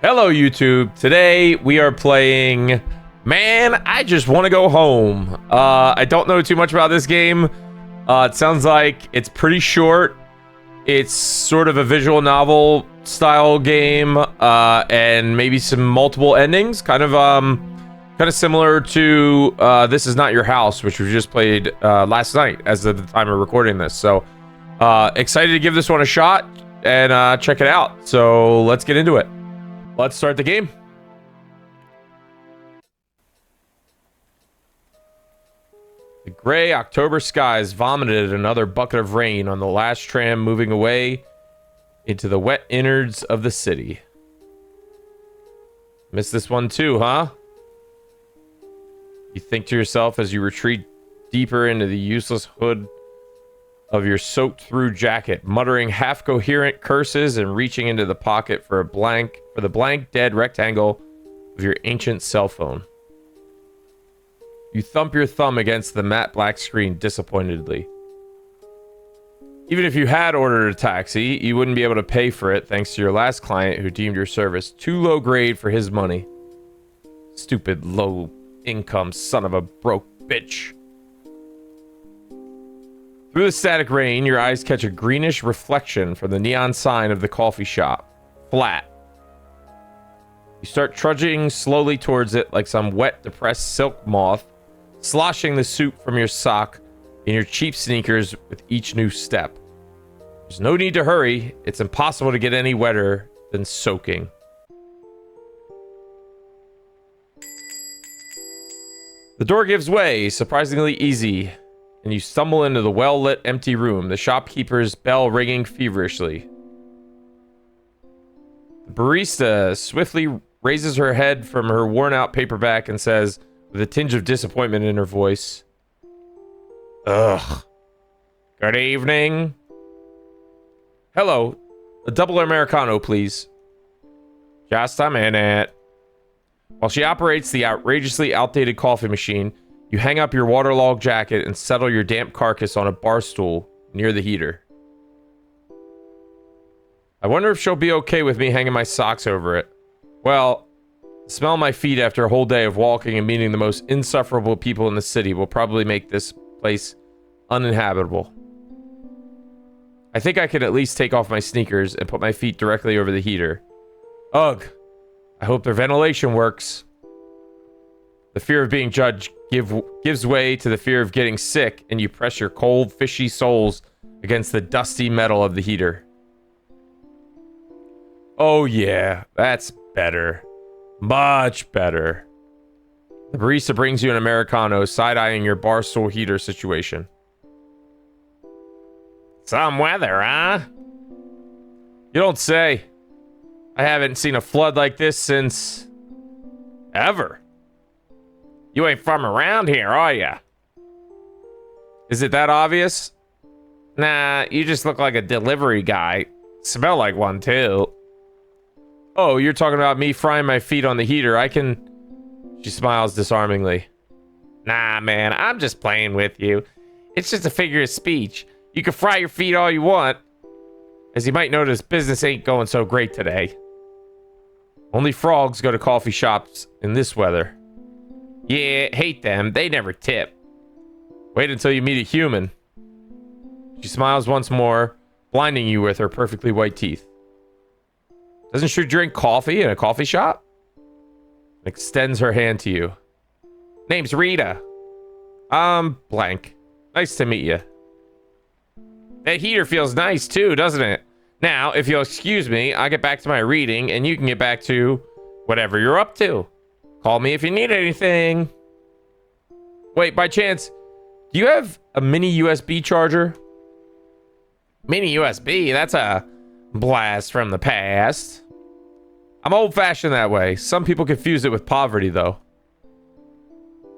Hello YouTube. Today we are playing Man, I Just Want to Go Home. I don't know too much about this game. It sounds like it's pretty short. It's sort of a visual novel style game, and maybe some multiple endings, kind of similar to This Is Not Your House, which we just played last night as of the time of recording this. So excited to give this one a shot and check it out. So let's get into it. Let's start the game. The gray October skies vomited another bucket of rain on the last tram moving away into the wet innards of the city. Missed this one too, huh? You think to yourself as you retreat deeper into the useless hood of your soaked through jacket, muttering half coherent curses and reaching into the pocket for the blank dead rectangle of your ancient cell phone. You thump your thumb against the matte black screen disappointedly. Even if you had ordered a taxi, you wouldn't be able to pay for it thanks to your last client who deemed your service too low grade for his money. Stupid low income son of a broke bitch. Through the static rain, your eyes catch a greenish reflection from the neon sign of the coffee shop. Flat. You start trudging slowly towards it like some wet, depressed silk moth, sloshing the soup from your sock in your cheap sneakers with each new step. There's no need to hurry. It's impossible to get any wetter than soaking. The door gives way, surprisingly easy, and you stumble into the well-lit empty room, the shopkeeper's bell ringing feverishly. The barista swiftly raises her head from her worn-out paperback and says, with a tinge of disappointment in her voice, "Ugh. Good evening." "Hello. A double Americano, please." "Just a minute." While she operates the outrageously outdated coffee machine, you hang up your waterlogged jacket and settle your damp carcass on a bar stool near the heater. I wonder if she'll be okay with me hanging my socks over it. Well, the smell of my feet after a whole day of walking and meeting the most insufferable people in the city will probably make this place uninhabitable. I think I could at least take off my sneakers and put my feet directly over the heater. Ugh. I hope their ventilation works. The fear of being judged gives way to the fear of getting sick, and you press your cold, fishy soles against the dusty metal of the heater. Oh yeah, that's better. Much better. The barista brings you an Americano, side-eyeing your bar stool heater situation. Some weather, huh? You don't say. I haven't seen a flood like this since... ever. You ain't from around here, are ya? Is it that obvious? Nah, you just look like a delivery guy. Smell like one, too. Oh, you're talking about me frying my feet on the heater. I can... She smiles disarmingly. Nah, man, I'm just playing with you. It's just a figure of speech. You can fry your feet all you want. As you might notice, business ain't going so great today. Only frogs go to coffee shops in this weather. Yeah, hate them. They never tip. Wait until you meet a human. She smiles once more, blinding you with her perfectly white teeth. Doesn't she drink coffee in a coffee shop? Extends her hand to you. Name's Rita. Blank. Nice to meet you. That heater feels nice too, doesn't it? Now, if you'll excuse me, I'll get back to my reading and you can get back to whatever you're up to. Call me if you need anything. Wait, by chance, do you have a mini USB charger? Mini USB? That's a blast from the past. I'm old-fashioned that way. Some people confuse it with poverty, though.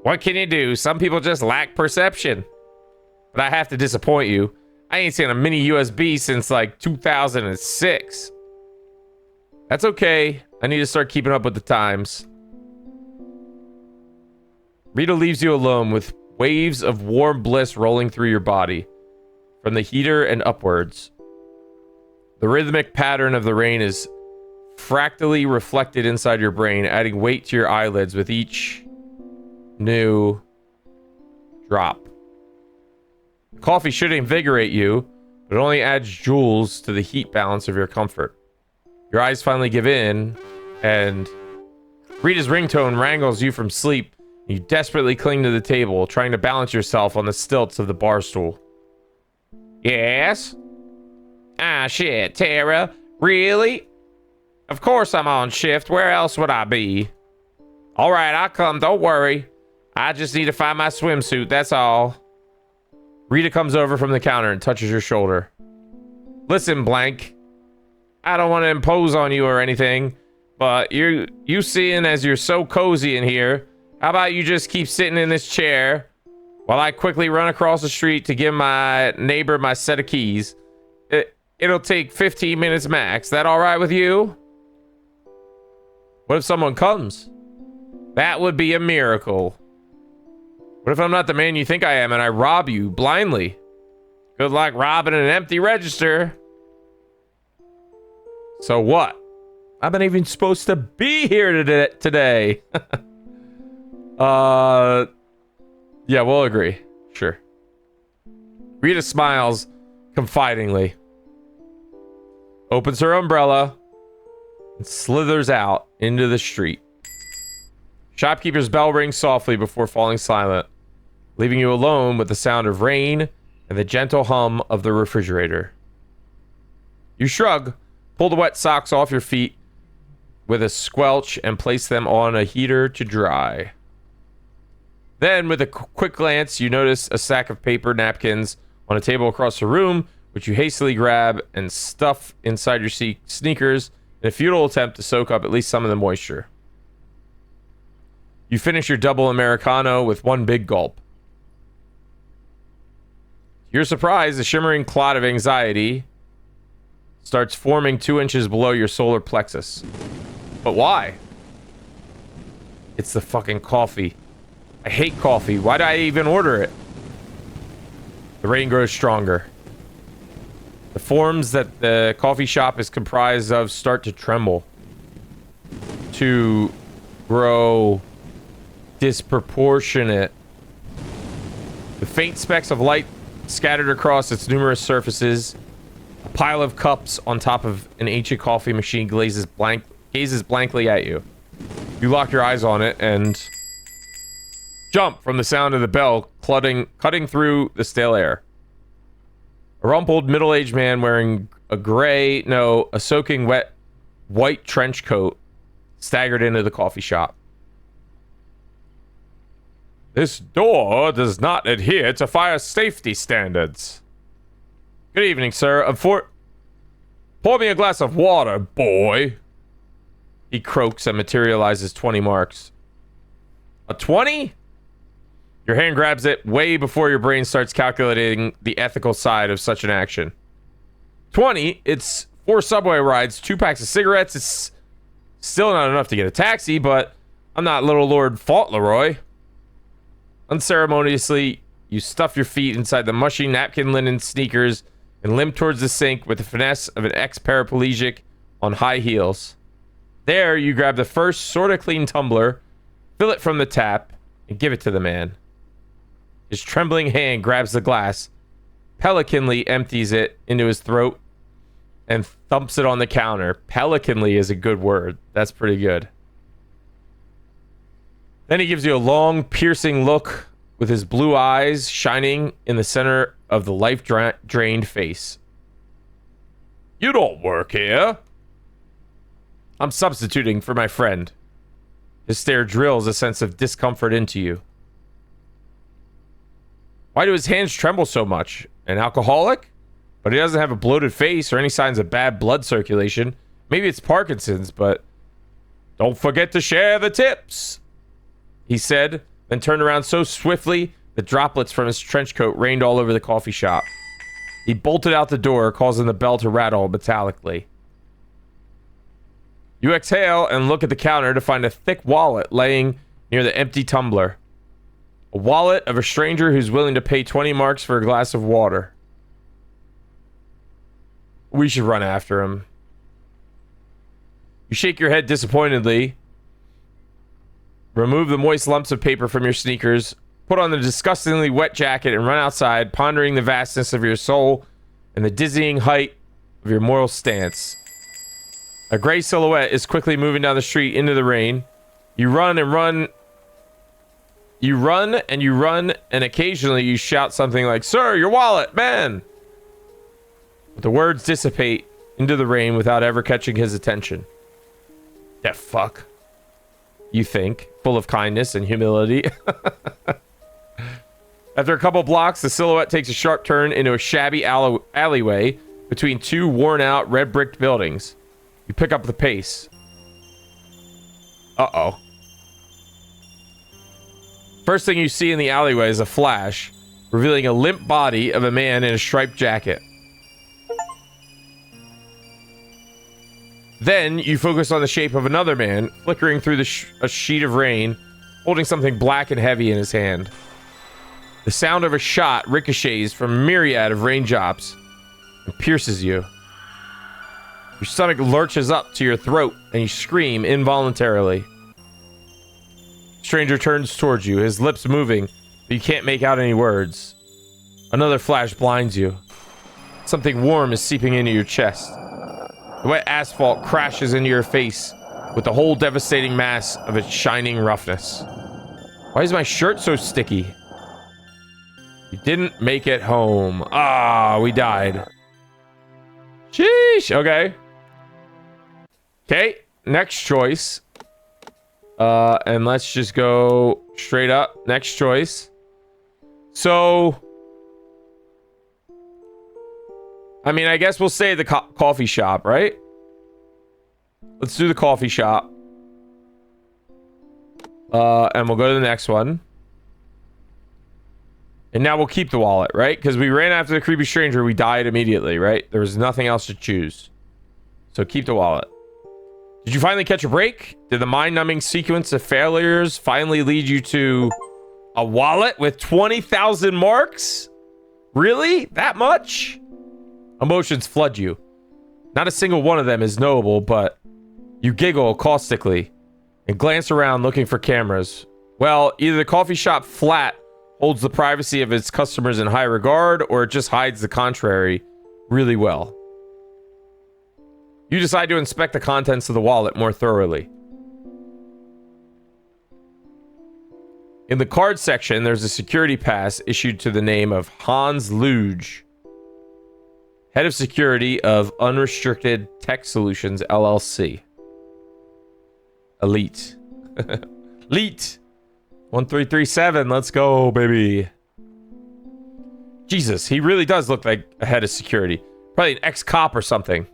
What can you do? Some people just lack perception. But I have to disappoint you. I ain't seen a mini USB since like 2006. That's okay. I need to start keeping up with the times. Rita leaves you alone with waves of warm bliss rolling through your body, from the heater and upwards. The rhythmic pattern of the rain is fractally reflected inside your brain, adding weight to your eyelids with each new drop. Coffee should invigorate you, but it only adds joules to the heat balance of your comfort. Your eyes finally give in, and Rita's ringtone wrangles you from sleep. You desperately cling to the table, trying to balance yourself on the stilts of the bar stool. Yes? Ah, shit, Tara. Really? Of course I'm on shift. Where else would I be? All right, I'll come. Don't worry. I just need to find my swimsuit. That's all. Rita comes over from the counter and touches your shoulder. Listen, Blank. I don't want to impose on you or anything, but you seeing as you're so cozy in here, how about you just keep sitting in this chair while I quickly run across the street to give my neighbor my set of keys? It'll take 15 minutes max. That all right with you? What if someone comes? That would be a miracle. What if I'm not the man you think I am and I rob you blindly? Good luck robbing an empty register. So what? I'm not even supposed to be here today. Yeah, we'll agree. Sure. Rita smiles confidingly, opens her umbrella, and slithers out into the street. Shopkeeper's bell rings softly before falling silent, leaving you alone with the sound of rain and the gentle hum of the refrigerator. You shrug, pull the wet socks off your feet with a squelch, and place them on a heater to dry. Then, with a quick glance, you notice a sack of paper napkins on a table across the room, which you hastily grab and stuff inside your sneakers in a futile attempt to soak up at least some of the moisture. You finish your double Americano with one big gulp. To your surprise, a shimmering clot of anxiety starts forming 2 inches below your solar plexus. But why? It's the fucking coffee. I hate coffee. Why did I even order it? The rain grows stronger. The forms that the coffee shop is comprised of start to tremble, to grow disproportionate. The faint specks of light scattered across its numerous surfaces. A pile of cups on top of an ancient coffee machine gazes blankly at you. You lock your eyes on it and jump from the sound of the bell cutting through the stale air. A rumpled middle-aged man wearing a soaking wet white trench coat staggered into the coffee shop. This door does not adhere to fire safety standards. Good evening, sir. Pour me a glass of water, boy. He croaks and materializes 20 marks. A 20? Your hand grabs it way before your brain starts calculating the ethical side of such an action. 20? It's 4 subway rides, 2 packs of cigarettes. It's still not enough to get a taxi, but I'm not little Lord Fauntleroy. Unceremoniously, you stuff your feet inside the mushy napkin linen sneakers and limp towards the sink with the finesse of an ex-paraplegic on high heels. There, you grab the first sort of clean tumbler, fill it from the tap, and give it to the man. His trembling hand grabs the glass, pelicanly empties it into his throat, and thumps it on the counter. Pelicanly is a good word. That's pretty good. Then he gives you a long, piercing look with his blue eyes shining in the center of the life-drained face. You don't work here. I'm substituting for my friend. His stare drills a sense of discomfort into you. Why do his hands tremble so much? An alcoholic? But he doesn't have a bloated face or any signs of bad blood circulation. Maybe it's Parkinson's, but don't forget to share the tips, he said, then turned around so swiftly that droplets from his trench coat rained all over the coffee shop. He bolted out the door, causing the bell to rattle metallically. You exhale and look at the counter to find a thick wallet laying near the empty tumbler. A wallet of a stranger who's willing to pay 20 marks for a glass of water. We should run after him. You shake your head disappointedly. Remove the moist lumps of paper from your sneakers. Put on the disgustingly wet jacket and run outside, pondering the vastness of your soul and the dizzying height of your moral stance. A gray silhouette is quickly moving down the street into the rain. You run and run. You run and you run, and occasionally you shout something like, "Sir, your wallet, man!" But the words dissipate into the rain without ever catching his attention. That fuck, you think, full of kindness and humility. After a couple blocks, the silhouette takes a sharp turn into a shabby alleyway between two worn-out red-bricked buildings. You pick up the pace. Uh-oh. First thing you see in the alleyway is a flash, revealing a limp body of a man in a striped jacket. Then you focus on the shape of another man, flickering through a sheet of rain, holding something black and heavy in his hand. The sound of a shot ricochets from a myriad of raindrops and pierces you. Your stomach lurches up to your throat and you scream involuntarily. Stranger turns towards you, his lips moving, but you can't make out any words. Another flash blinds you. Something warm is seeping into your chest. The wet asphalt crashes into your face with the whole devastating mass of its shining roughness. Why is my shirt so sticky? You didn't make it home. Ah, we died. Sheesh. Okay. Okay, next choice. And let's just go straight up. Next choice. So, I mean, I guess we'll say the coffee shop, right? Let's do the coffee shop. And we'll go to the next one. And now we'll keep the wallet, right? Because we ran after the creepy stranger. We died immediately, right? There was nothing else to choose. So keep the wallet. Did you finally catch a break? Did the mind-numbing sequence of failures finally lead you to a wallet with 20,000 marks? Really? That much? Emotions flood you. Not a single one of them is knowable, but you giggle caustically and glance around looking for cameras. Well, either the coffee shop flat holds the privacy of its customers in high regard, or it just hides the contrary really well. You decide to inspect the contents of the wallet more thoroughly. In the card section, there's a security pass issued to the name of Hans Luge, head of security of Unrestricted Tech Solutions, LLC. Elite. Elite. 1337, let's go, baby. Jesus, he really does look like a head of security. Probably an ex-cop or something.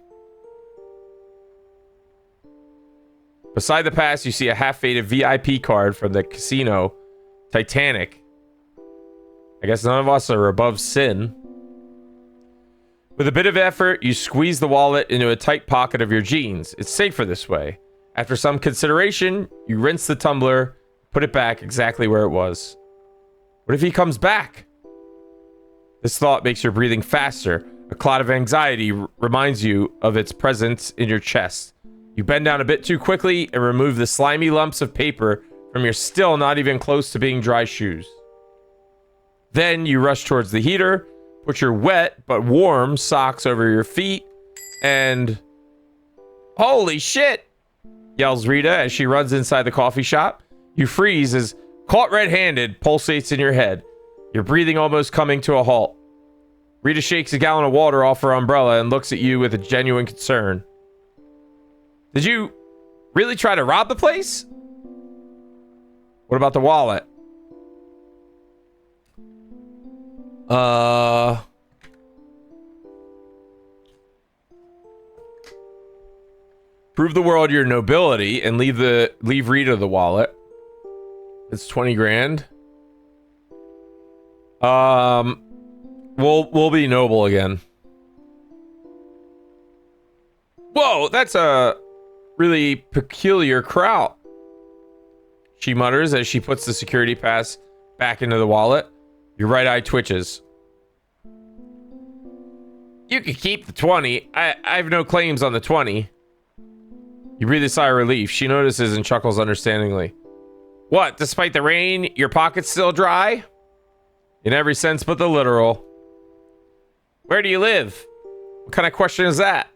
Beside the pass, you see a half-faded VIP card from the casino Titanic. I guess none of us are above sin. With a bit of effort, you squeeze the wallet into a tight pocket of your jeans. It's safer this way. After some consideration, you rinse the tumbler, put it back exactly where it was. What if he comes back? This thought makes your breathing faster. A clot of anxiety reminds you of its presence in your chest. You bend down a bit too quickly and remove the slimy lumps of paper from your still not even close to being dry shoes. Then you rush towards the heater, put your wet but warm socks over your feet, and... Holy shit! Yells Rita as she runs inside the coffee shop. You freeze as caught red-handed pulsates in your head. Your breathing almost coming to a halt. Rita shakes a gallon of water off her umbrella and looks at you with a genuine concern. Did you really try to rob the place? What about the wallet? Prove the world your nobility and leave Rita the wallet. It's 20 grand. We'll be noble again. Whoa, that's a really peculiar crowd. She mutters as she puts the security pass back into the wallet. Your right eye twitches. You could keep the 20. I have no claims on the 20. You breathe a sigh of relief. She notices and chuckles understandingly. What? Despite the rain, your pocket's still dry? In every sense but the literal. Where do you live? What kind of question is that?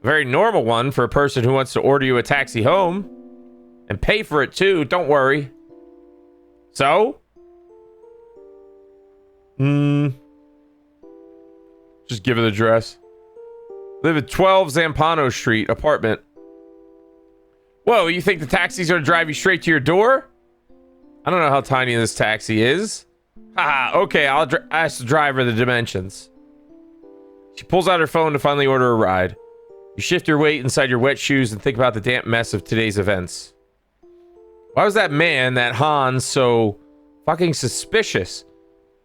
A very normal one for a person who wants to order you a taxi home. And pay for it too, don't worry. So? Just give it the address. Live at 12 Zampano Street, apartment. Whoa, you think the taxi's gonna drive you straight to your door? I don't know how tiny this taxi is. Haha, okay, I'll ask the driver the dimensions. She pulls out her phone to finally order a ride. You shift your weight inside your wet shoes and think about the damp mess of today's events. Why was that man, that Hans, so fucking suspicious?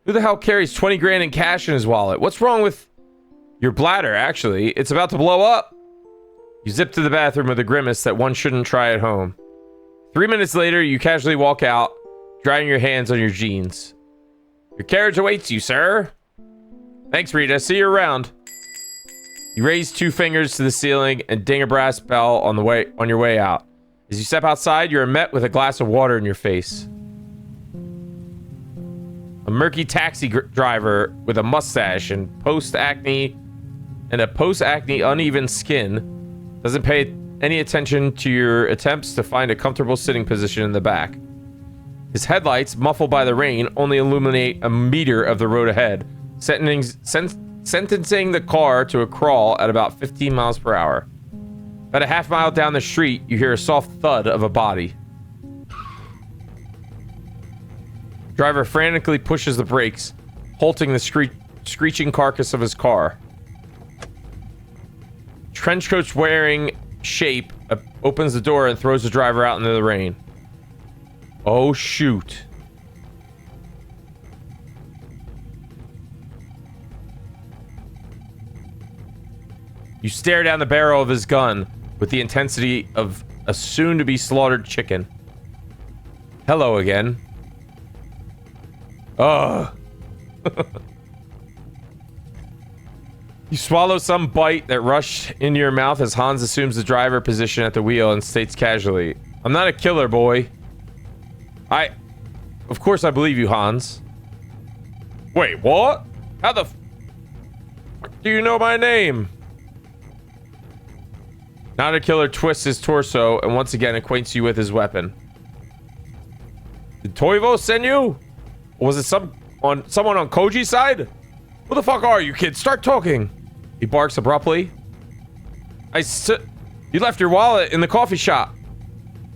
Who the hell carries 20 grand in cash in his wallet? What's wrong with your bladder, actually? It's about to blow up. You zip to the bathroom with a grimace that one shouldn't try at home. 3 minutes later, you casually walk out, drying your hands on your jeans. Your carriage awaits you, sir. Thanks, Rita. See you around. You raise 2 fingers to the ceiling and ding a brass bell on your way out. As you step outside, you are met with a glass of water in your face. A murky taxi driver with a mustache and post-acne uneven skin doesn't pay any attention to your attempts to find a comfortable sitting position in the back. His headlights, muffled by the rain, only illuminate a meter of the road ahead, sentencing the car to a crawl at about 15 miles per hour. About a half mile down the street, you hear a soft thud of a body. Driver frantically pushes the brakes, halting the screeching carcass of his car. Trenchcoat wearing shape opens the door and throws the driver out into the rain. Oh shoot. You stare down the barrel of his gun with the intensity of a soon-to-be slaughtered chicken. Hello again. Ugh. You swallow some bite that rushed into your mouth as Hans assumes the driver position at the wheel and states casually, I'm not a killer, boy. Of course I believe you, Hans. Wait, what? How the f do you know my name? Not a killer twists his torso and once again acquaints you with his weapon. Did Toivo send you? Or was it someone on Koji's side? Who the fuck are you, kid? Start talking. He barks abruptly. You left your wallet in the coffee shop.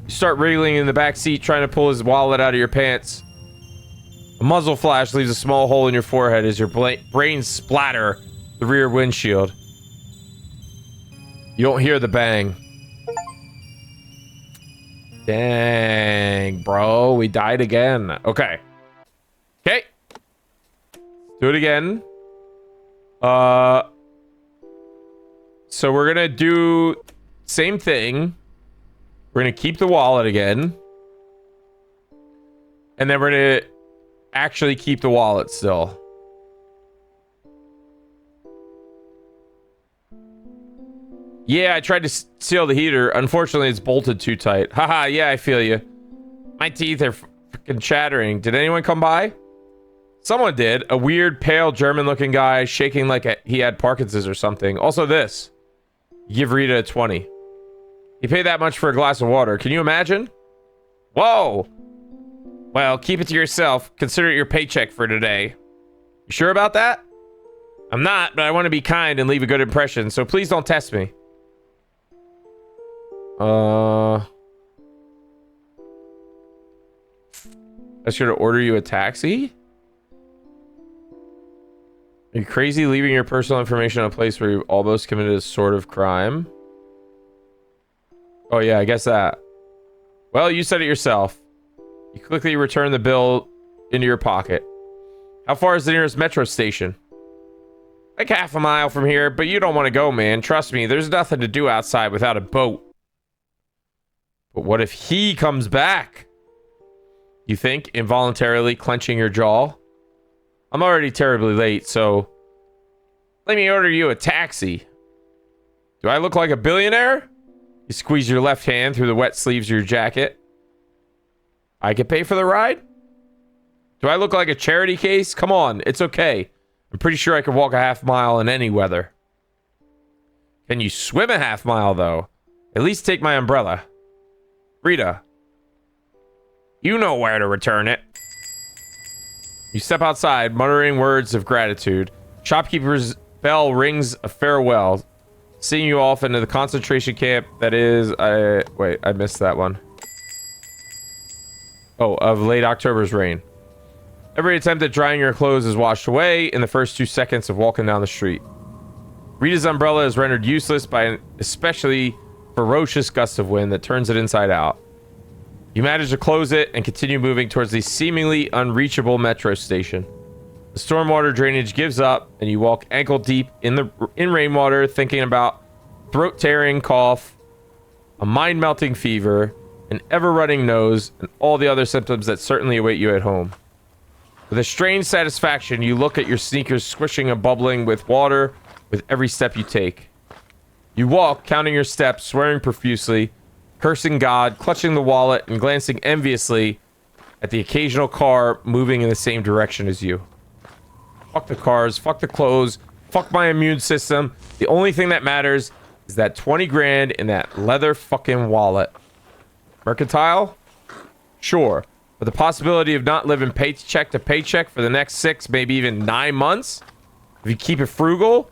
You start wriggling in the back seat, trying to pull his wallet out of your pants. A muzzle flash leaves a small hole in your forehead as your brains splatter the rear windshield. You don't hear the bang. Dang, bro. We died again. Okay. Okay. Do it again. So we're gonna do same thing. We're gonna keep the wallet again. And then we're gonna actually keep the wallet still. Yeah, I tried to seal the heater. Unfortunately, it's bolted too tight. Haha, yeah, I feel you. My teeth are freaking chattering. Did anyone come by? Someone did. A weird, pale, German-looking guy shaking like he had Parkinson's or something. Also this. You give Rita a 20. You pay that much for a glass of water. Can you imagine? Whoa! Well, keep it to yourself. Consider it your paycheck for today. You sure about that? I'm not, but I want to be kind and leave a good impression, so please don't test me. I should order you a taxi? Are you crazy leaving your personal information in a place where you almost committed a sort of crime? Oh yeah, I guess that. Well, you said it yourself. You quickly return the bill into your pocket. How far is the nearest metro station? Like half a mile from here, but you don't want to go, man. Trust me, there's nothing to do outside without a boat. But what if he comes back? You think, involuntarily clenching your jaw? I'm already terribly late, so let me order you a taxi. Do I look like a billionaire? You squeeze your left hand through the wet sleeves of your jacket. I can pay for the ride? Do I look like a charity case? Come on, it's okay. I'm pretty sure I can walk a half mile in any weather. Can you swim a half mile, though? At least take my umbrella. Rita, you know where to return it. You step outside, muttering words of gratitude. Shopkeeper's bell rings a farewell, seeing you off into the concentration camp that is... wait, I missed that one. Oh, of late October's rain. Every attempt at drying your clothes is washed away in the first 2 seconds of walking down the street. Rita's umbrella is rendered useless by an especially ferocious gust of wind that turns it inside out. You manage to close it and continue moving towards the seemingly unreachable metro station. The stormwater drainage gives up, and you walk ankle deep in rainwater, thinking about throat-tearing cough, a mind-melting fever, an ever-running nose, and all the other symptoms that certainly await you at home. With a strange satisfaction, you look at your sneakers squishing and bubbling with water with every step you take. You walk, counting your steps, swearing profusely, cursing God, clutching the wallet, and glancing enviously at the occasional car moving in the same direction as you. Fuck the cars, fuck the clothes, fuck my immune system. The only thing that matters is that 20 grand in that leather fucking wallet. Mercantile? Sure. But the possibility of not living paycheck to paycheck for the next 6, maybe even 9 months, if you keep it frugal,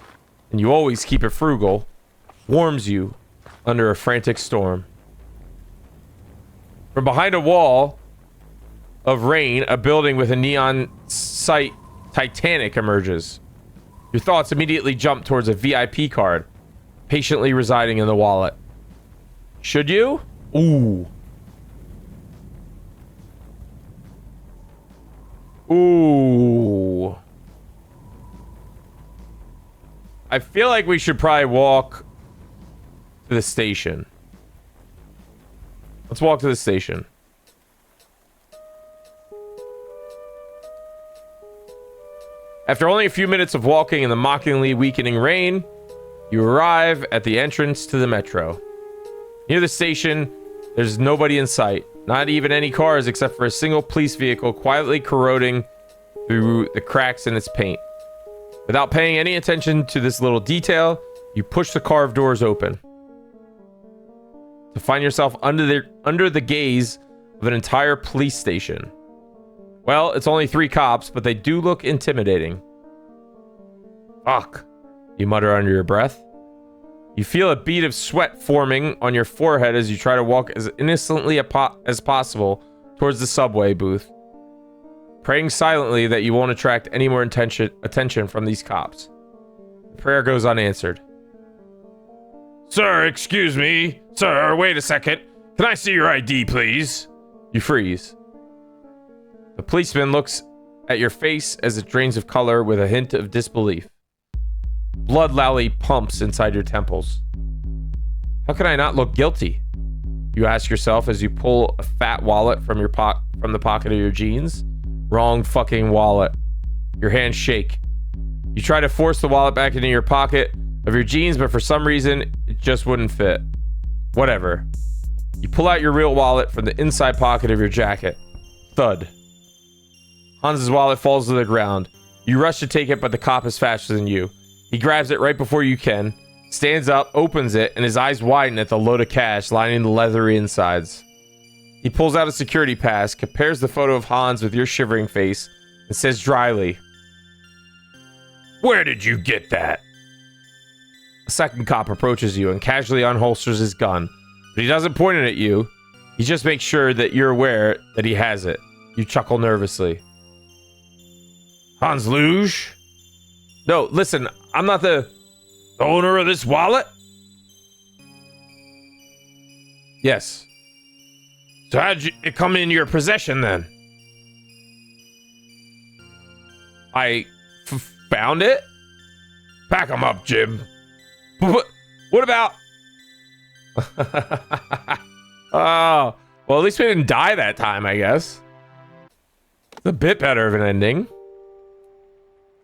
and you always keep it frugal, warms you under a frantic storm. From behind a wall of rain, a building with a neon sight Titanic emerges. Your thoughts immediately jump towards a VIP card, patiently residing in the wallet. Should you? Ooh. Ooh. I feel like we should probably walk to the station. Let's walk to the station. After only a few minutes of walking in the mockingly weakening rain, you arrive at the entrance to the metro. Near the station, there's nobody in sight. Not even any cars except for a single police vehicle quietly corroding through the cracks in its paint. Without paying any attention to this little detail, you push the carved doors open to find yourself under the gaze of an entire police station. Well, it's only 3 cops, but they do look intimidating. Fuck, you mutter under your breath. You feel a bead of sweat forming on your forehead as you try to walk as innocently as possible towards the subway booth, praying silently that you won't attract any more attention from these cops. The prayer goes unanswered. Sir, excuse me. Sir, wait a second. Can I see your ID, please? You freeze. The policeman looks at your face as it drains of color with a hint of disbelief. Blood loudly pumps inside your temples. How can I not look guilty? You ask yourself as you pull a fat wallet from the pocket of your jeans. Wrong fucking wallet. Your hands shake. You try to force the wallet back into your pocket of your jeans, but for some reason, it just wouldn't fit. Whatever. You pull out your real wallet from the inside pocket of your jacket. Thud. Hans's wallet falls to the ground. You rush to take it, but the cop is faster than you. He grabs it right before you can, stands up, opens it, and his eyes widen at the load of cash lining the leathery insides. He pulls out a security pass, compares the photo of Hans with your shivering face, and says dryly, "Where did you get that?" A second cop approaches you and casually unholsters his gun, but he doesn't point it at you. He just makes sure that you're aware that he has it. You chuckle nervously. Hans Luge? No, listen, I'm not the owner of this wallet? Yes. So how'd it come in your possession then? I found it? Pack 'em up, Jim. What about... Oh, well, at least we didn't die that time, I guess. It's a bit better of an ending.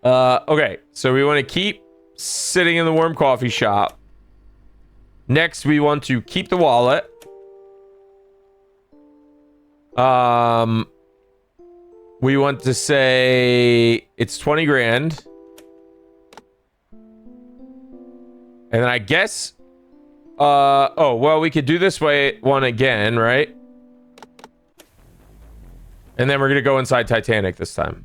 Okay, so we want to keep sitting in the warm coffee shop. Next, we want to keep the wallet. We want to say it's 20 grand. And then I guess, oh, well, we could do this one again, right? And then we're going to go inside Titanic this time.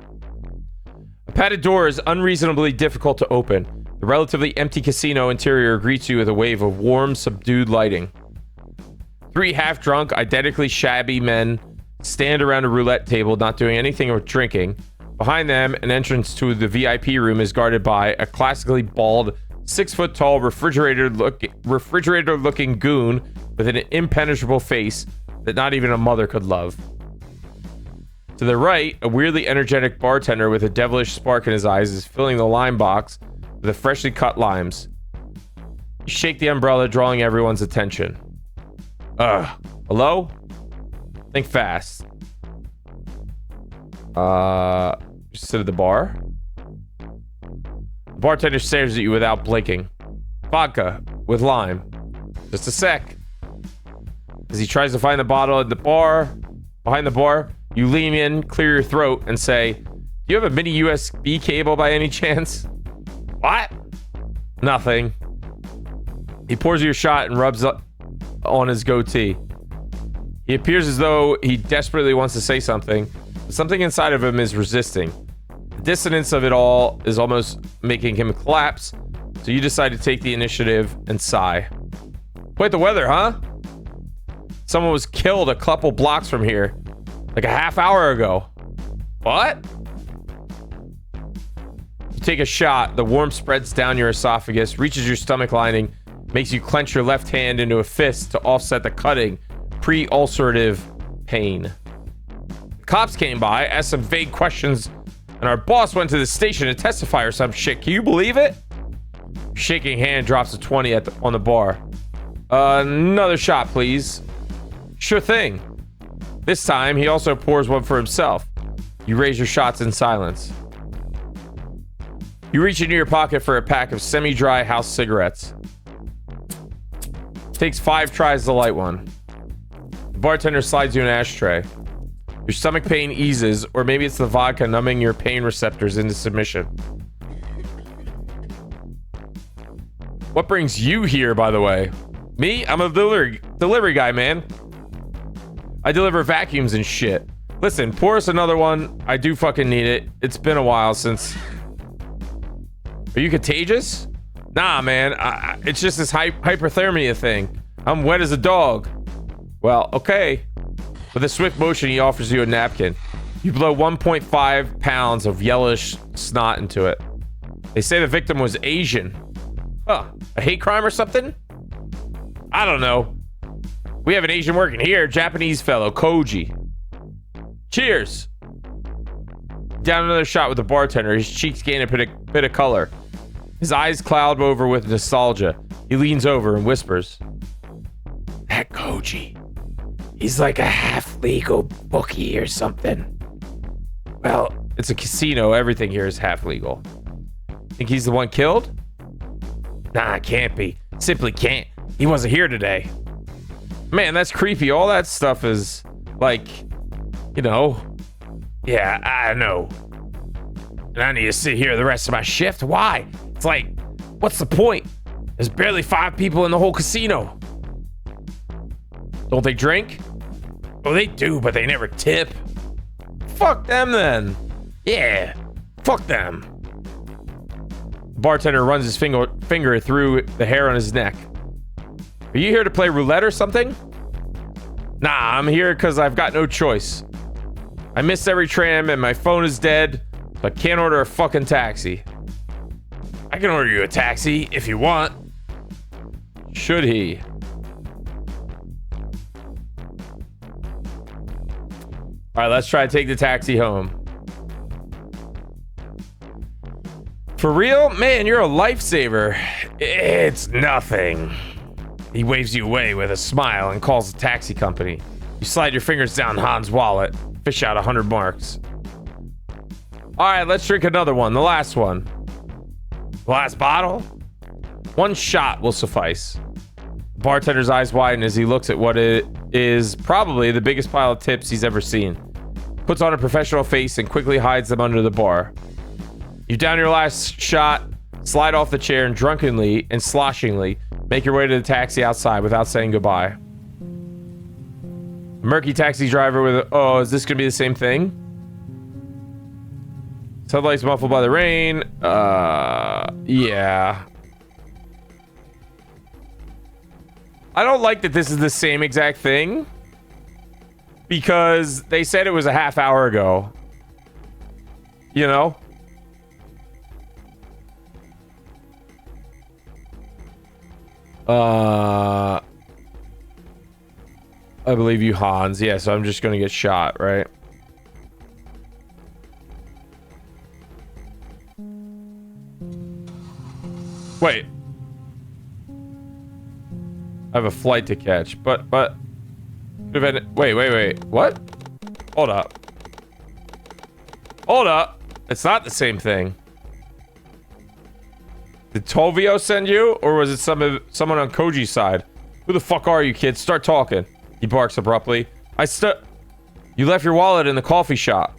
A padded door is unreasonably difficult to open. The relatively empty casino interior greets you with a wave of warm, subdued lighting. 3 half-drunk, identically shabby men stand around a roulette table, not doing anything or drinking. Behind them, an entrance to the VIP room is guarded by a classically bald, 6-foot-tall, refrigerator-looking goon with an impenetrable face that not even a mother could love. To the right, a weirdly energetic bartender with a devilish spark in his eyes is filling the lime box with the freshly cut limes. You shake the umbrella, drawing everyone's attention. Hello? Think fast. Just sit at the bar. The bartender stares at you without blinking. Vodka with lime. Just a sec. As he tries to find the bottle at the bar, behind the bar, you lean in, clear your throat, and say, "Do you have a mini USB cable by any chance?" What? Nothing. He pours you a shot and rubs up on his goatee. He appears as though he desperately wants to say something, but something inside of him is resisting. The dissonance of it all is almost making him collapse, so you decide to take the initiative and sigh. Quite the weather, huh? Someone was killed a couple blocks from here, like a half hour ago. What? You take a shot, the warmth spreads down your esophagus, reaches your stomach lining, makes you clench your left hand into a fist to offset the cutting, pre-ulcerative pain. The cops came by, asked some vague questions, and our boss went to the station to testify or some shit. Can you believe it? Shaking hand drops a 20 on the bar. Another shot, please. Sure thing. This time, he also pours one for himself. You raise your shots in silence. You reach into your pocket for a pack of semi-dry house cigarettes. Takes 5 tries to light one. The bartender slides you an ashtray. Your stomach pain eases, or maybe it's the vodka numbing your pain receptors into submission. What brings you here, by the way? Me? I'm a delivery guy, man. I deliver vacuums and shit. Listen, pour us another one. I do fucking need it. It's been a while since... Are you contagious? Nah, man. It's just this hyperthermia thing. I'm wet as a dog. Well, okay. With a swift motion, he offers you a napkin. You blow 1.5 pounds of yellowish snot into it. They say the victim was Asian. Huh. A hate crime or something? I don't know. We have an Asian working here. Japanese fellow, Koji. Cheers. Down another shot with the bartender. His cheeks gain a bit of color. His eyes cloud over with nostalgia. He leans over and whispers, "That Koji. He's like a half-legal bookie or something." Well, it's a casino. Everything here is half-legal. Think he's the one killed? Nah, it can't be. Simply can't. He wasn't here today. Man, that's creepy. All that stuff is like, you know. Yeah, I know. And I need to sit here the rest of my shift. Why? It's like, what's the point? There's barely 5 people in the whole casino. Don't they drink? Oh, they do, but they never tip. Fuck them then. Yeah, fuck them. The bartender runs his finger through the hair on his neck. Are you here to play roulette or something? Nah, I'm here because I've got no choice. I missed every tram and my phone is dead, so I can't order a fucking taxi. I can order you a taxi if you want. Should he? All right, let's try to take the taxi home. For real? Man, you're a lifesaver. It's nothing. He waves you away with a smile and calls the taxi company. You slide your fingers down Han's wallet, fish out 100 marks. All right, let's drink another one, the last one. Last bottle? 1 shot will suffice. Bartender's eyes widen as he looks at what it is probably the biggest pile of tips he's ever seen. Puts on a professional face and quickly hides them under the bar. You down your last shot, slide off the chair, and drunkenly and sloshingly make your way to the taxi outside without saying goodbye. A murky taxi driver with a, oh, is this gonna be the same thing? Headlights muffled by the rain. Yeah. I don't like that this is the same exact thing because they said it was a half hour ago. You know? I believe you, Hans. Yeah, so I'm just gonna get shot, right? Wait. I have a flight to catch, but wait. What? Hold up. Hold up. It's not the same thing. Did Tovio send you, or was it someone on Koji's side? Who the fuck are you, kid? Start talking. He barks abruptly. You left your wallet in the coffee shop.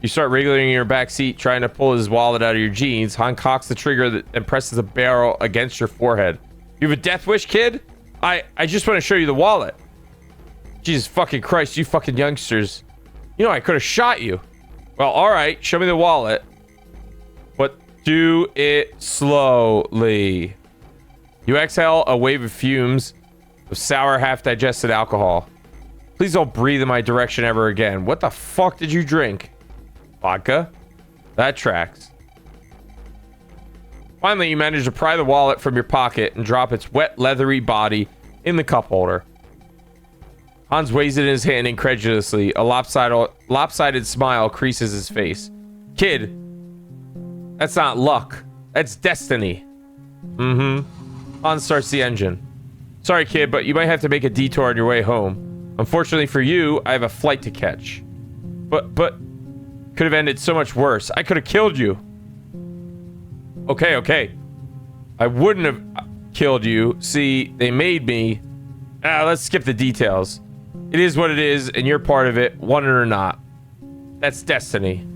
You start wriggling in your back seat, trying to pull his wallet out of your jeans. Han cocks the trigger and presses the barrel against your forehead. You have a death wish, kid? I just want to show you the wallet. Jesus fucking Christ, you fucking youngsters. You know I could have shot you. Well, alright, show me the wallet. But do it slowly. You exhale a wave of fumes of sour, half-digested alcohol. Please don't breathe in my direction ever again. What the fuck did you drink? Vodka? That tracks. Finally, you manage to pry the wallet from your pocket and drop its wet, leathery body in the cup holder. Hans weighs it in his hand incredulously. A lopsided smile creases his face. Kid, that's not luck. That's destiny. Hans starts the engine. Sorry, kid, but you might have to make a detour on your way home. Unfortunately for you, I have a flight to catch. But could have ended so much worse. I could have killed you. Okay. I wouldn't have killed you. See, they made me. Let's skip the details. It is what it is, and you're part of it, want it or not. That's destiny.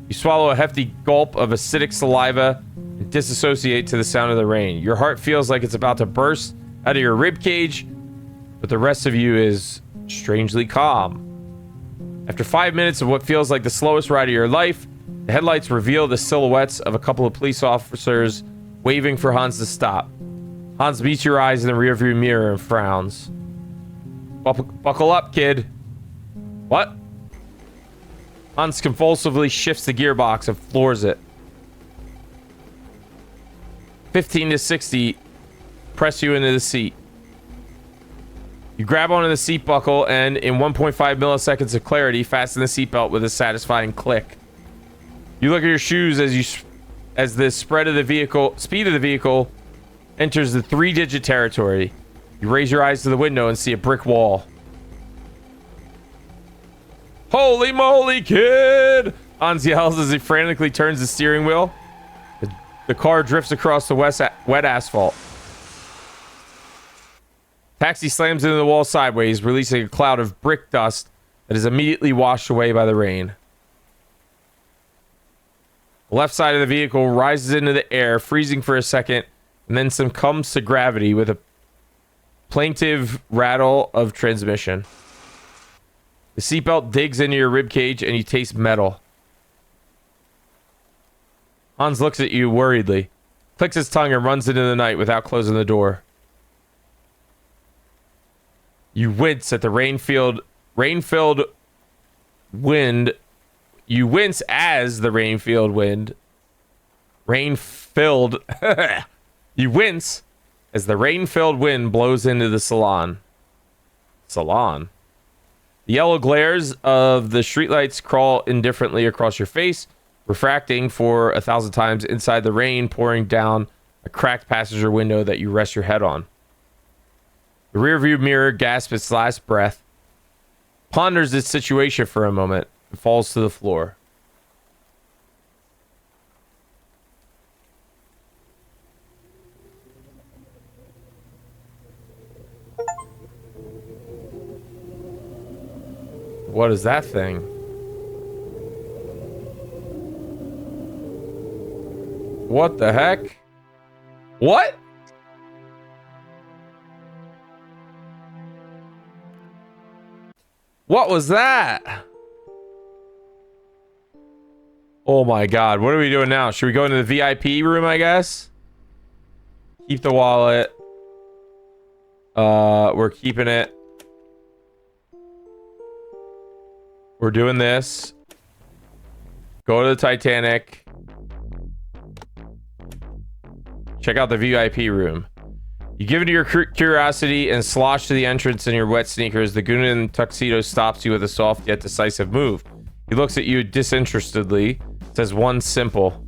You swallow a hefty gulp of acidic saliva and disassociate to the sound of the rain. Your heart feels like it's about to burst out of your rib cage, but the rest of you is strangely calm. After 5 minutes of what feels like the slowest ride of your life, the headlights reveal the silhouettes of a couple of police officers waving for Hans to stop. Hans meets your eyes in the rearview mirror and frowns. Buckle up, kid. What? Hans convulsively shifts the gearbox and floors it. 15 to 60 press you into the seat. You grab onto the seat buckle and, in 1.5 milliseconds of clarity, fasten the seatbelt with a satisfying click. You look at your shoes as the speed of the vehicle enters the 3-digit territory. You raise your eyes to the window and see a brick wall. Holy moly, kid! Hans yells as he frantically turns the steering wheel. The car drifts across the wet asphalt. Taxi slams into the wall sideways, releasing a cloud of brick dust that is immediately washed away by the rain. The left side of the vehicle rises into the air, freezing for a second, and then succumbs to gravity with a plaintive rattle of transmission. The seatbelt digs into your ribcage and you taste metal. Hans looks at you worriedly, clicks his tongue and runs into the night without closing the door. You wince at the rain-filled wind. You wince as the rain-filled wind. You wince as the rain-filled wind blows into the salon. The yellow glares of the streetlights crawl indifferently across your face, refracting for 1,000 times inside the rain pouring down a cracked passenger window that you rest your head on. The rearview mirror gasps its last breath, ponders its situation for a moment, and falls to the floor. What is that thing? What the heck? What? What was that? Oh my god, what are we doing now? Should we go into the VIP room, I guess? Keep the wallet. We're keeping it. We're doing this. Go to the Titanic. Check out the VIP room. You give into your curiosity and slosh to the entrance in your wet sneakers. The goon in tuxedo stops you with a soft yet decisive move. He looks at you disinterestedly, says one simple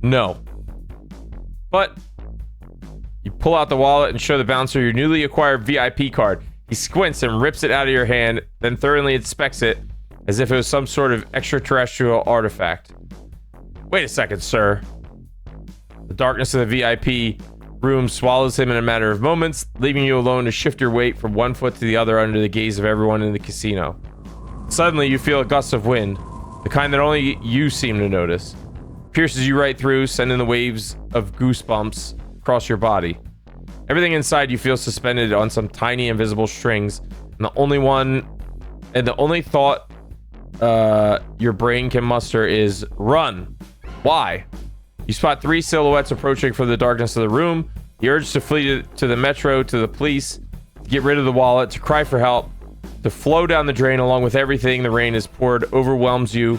no. But you pull out the wallet and show the bouncer your newly acquired VIP card. He squints and rips it out of your hand, then thoroughly inspects it as if it was some sort of extraterrestrial artifact. Wait a second, sir. The darkness of the VIP room swallows him in a matter of moments, leaving you alone to shift your weight from one foot to the other under the gaze of everyone in the casino. Suddenly, you feel a gust of wind, the kind that only you seem to notice. Pierces you right through, sending the waves of goosebumps across your body. Everything inside you feels suspended on some tiny invisible strings, and the only thought your brain can muster is run. Why? You spot three silhouettes approaching from the darkness of the room. The urge to flee to the metro, to the police, to get rid of the wallet, to cry for help, to flow down the drain along with everything the rain has poured overwhelms you.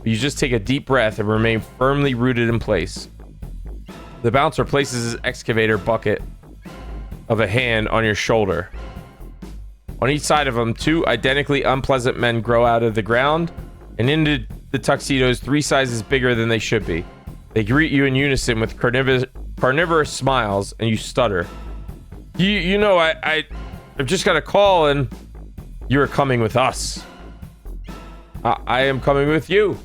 You just take a deep breath and remain firmly rooted in place. The bouncer places his excavator bucket of a hand on your shoulder. On each side of him, two identically unpleasant men grow out of the ground and into the tuxedos 3 sizes bigger than they should be. They greet you in unison with carnivorous smiles, and you stutter. You know, I've just got a call, and you are coming with us. I am coming with you.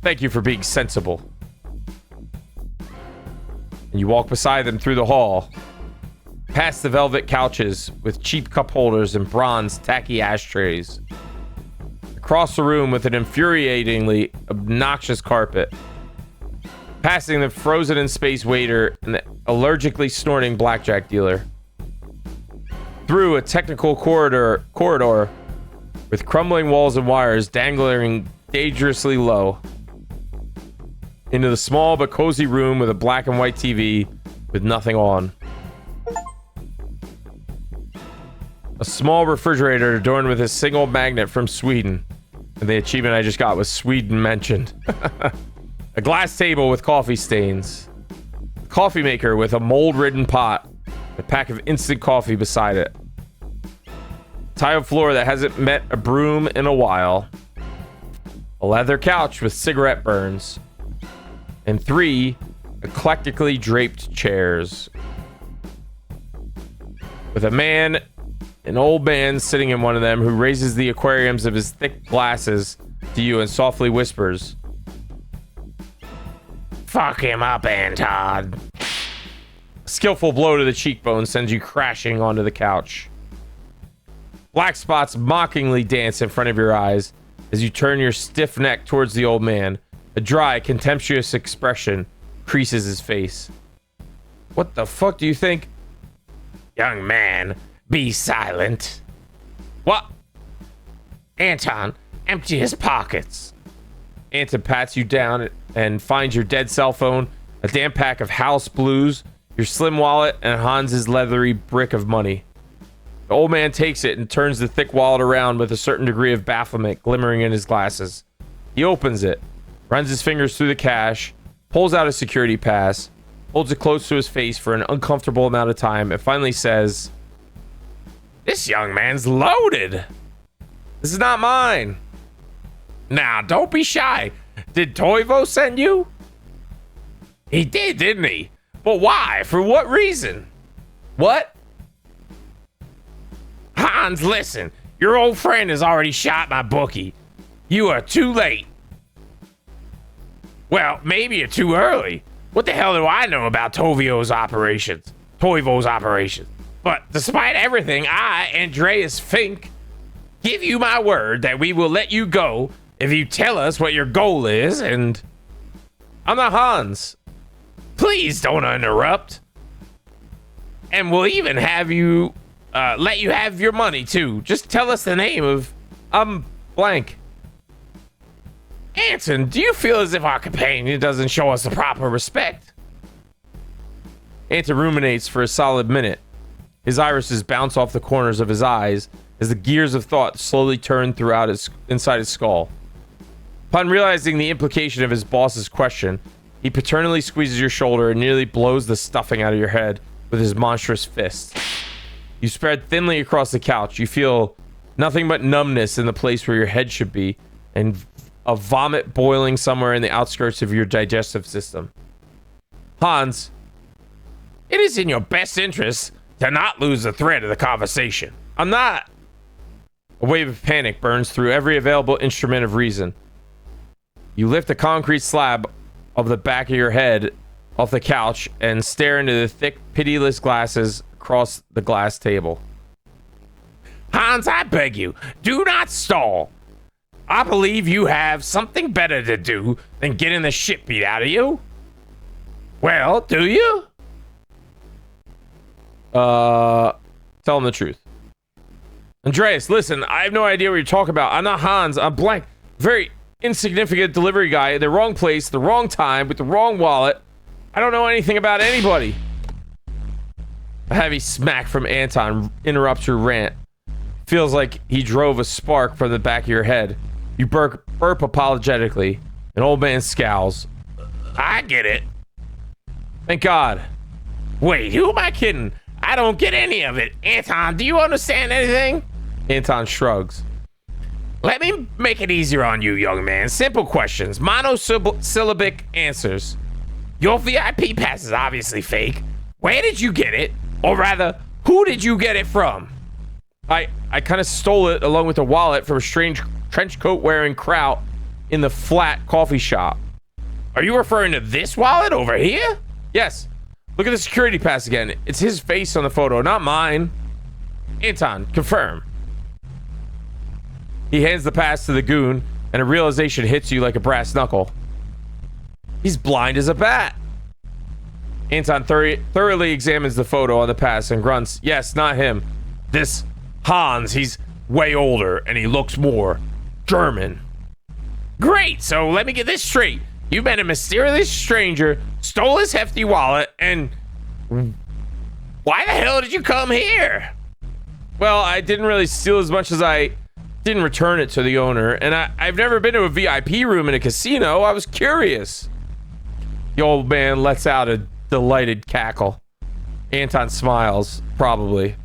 Thank you for being sensible. And you walk beside them through the hall, past the velvet couches with cheap cup holders and bronze tacky ashtrays. Across the room with an infuriatingly obnoxious carpet. Passing the frozen in space waiter and the allergically snorting blackjack dealer. Through a technical corridor with crumbling walls and wires dangling dangerously low. Into the small but cozy room with a black and white TV with nothing on. A small refrigerator adorned with a single magnet from Sweden. And the achievement I just got was Sweden mentioned. A glass table with coffee stains. A coffee maker with a mold-ridden pot. A pack of instant coffee beside it. Tile floor that hasn't met a broom in a while. A leather couch with cigarette burns. And 3 eclectically draped chairs. With an old man sitting in one of them who raises the aquariums of his thick glasses to you and softly whispers, "Fuck him up, Anton." A skillful blow to the cheekbone sends you crashing onto the couch. Black spots mockingly dance in front of your eyes as you turn your stiff neck towards the old man. A dry, contemptuous expression creases his face. "What the fuck do you think?" "Young man, be silent." "What?" "Anton, empty his pockets." Anton pats you down and finds your dead cell phone, a damn pack of house blues, your slim wallet, and Hans's leathery brick of money. The old man takes it and turns the thick wallet around with a certain degree of bafflement glimmering in his glasses. He opens it, runs his fingers through the cash, pulls out a security pass, holds it close to his face for an uncomfortable amount of time, and finally says, "This young man's loaded. This is not mine." "Now, don't be shy. Did Toivo send you?" "He did, didn't he? But why? For what reason?" "What?" "Hans, listen. Your old friend has already shot my bookie. You are too late." "Well, maybe you're too early. What the hell do I know about Toivo's operations? But despite everything, I, Andreas Fink, give you my word that we will let you go if you tell us what your goal is, and I'm not Hans. Please don't interrupt. And we'll even have you, let you have your money too. Just tell us the name of, blank. Anton, do you feel as if our companion doesn't show us the proper respect? Anton ruminates for a solid minute. His irises bounce off the corners of his eyes as the gears of thought slowly turn throughout inside his skull. Upon realizing the implication of his boss's question, he paternally squeezes your shoulder and nearly blows the stuffing out of your head with his monstrous fist. You spread thinly across the couch. You feel nothing but numbness in the place where your head should be, and a vomit boiling somewhere in the outskirts of your digestive system. Hans, it is in your best interest to not lose the thread of the conversation. I'm not. A wave of panic burns through every available instrument of reason. You lift a concrete slab of the back of your head off the couch and stare into the thick, pitiless glasses across the glass table. Hans, I beg you, do not stall. I believe you have something better to do than getting the shit beat out of you. Well, do you? Tell him the truth. Andreas, listen, I have no idea what you're talking about. I'm not Hans. I'm blank. Very insignificant delivery guy in the wrong place, the wrong time, with the wrong wallet. I don't know anything about anybody. A heavy smack from Anton interrupts your rant. Feels like he drove a spark from the back of your head. You burp apologetically. An old man scowls. I get it. Thank God. Wait, who am I kidding? I don't get any of it. Anton, do you understand anything? Anton shrugs. Let me make it easier on you, young man. Simple questions. Monosyllabic answers. Your VIP pass is obviously fake. Where did you get it? Or rather, who did you get it from? I kind of stole it along with a wallet from a strange trench coat wearing kraut in the flat coffee shop. Are you referring to this wallet over here? Yes. Look at the security pass again. It's his face on the photo, not mine. Anton, confirm. He hands the pass to the goon, and a realization hits you like a brass knuckle. He's blind as a bat. Anton thoroughly examines the photo on the pass and grunts, yes, not him. This Hans, he's way older, and he looks more German. Great, so let me get this straight. You met a mysterious stranger, stole his hefty wallet, and why the hell did you come here? Well, I didn't really steal as much as I didn't return it to the owner, and I've never been to a VIP room in a casino. I was curious. The old man lets out a delighted cackle. Anton smiles, probably.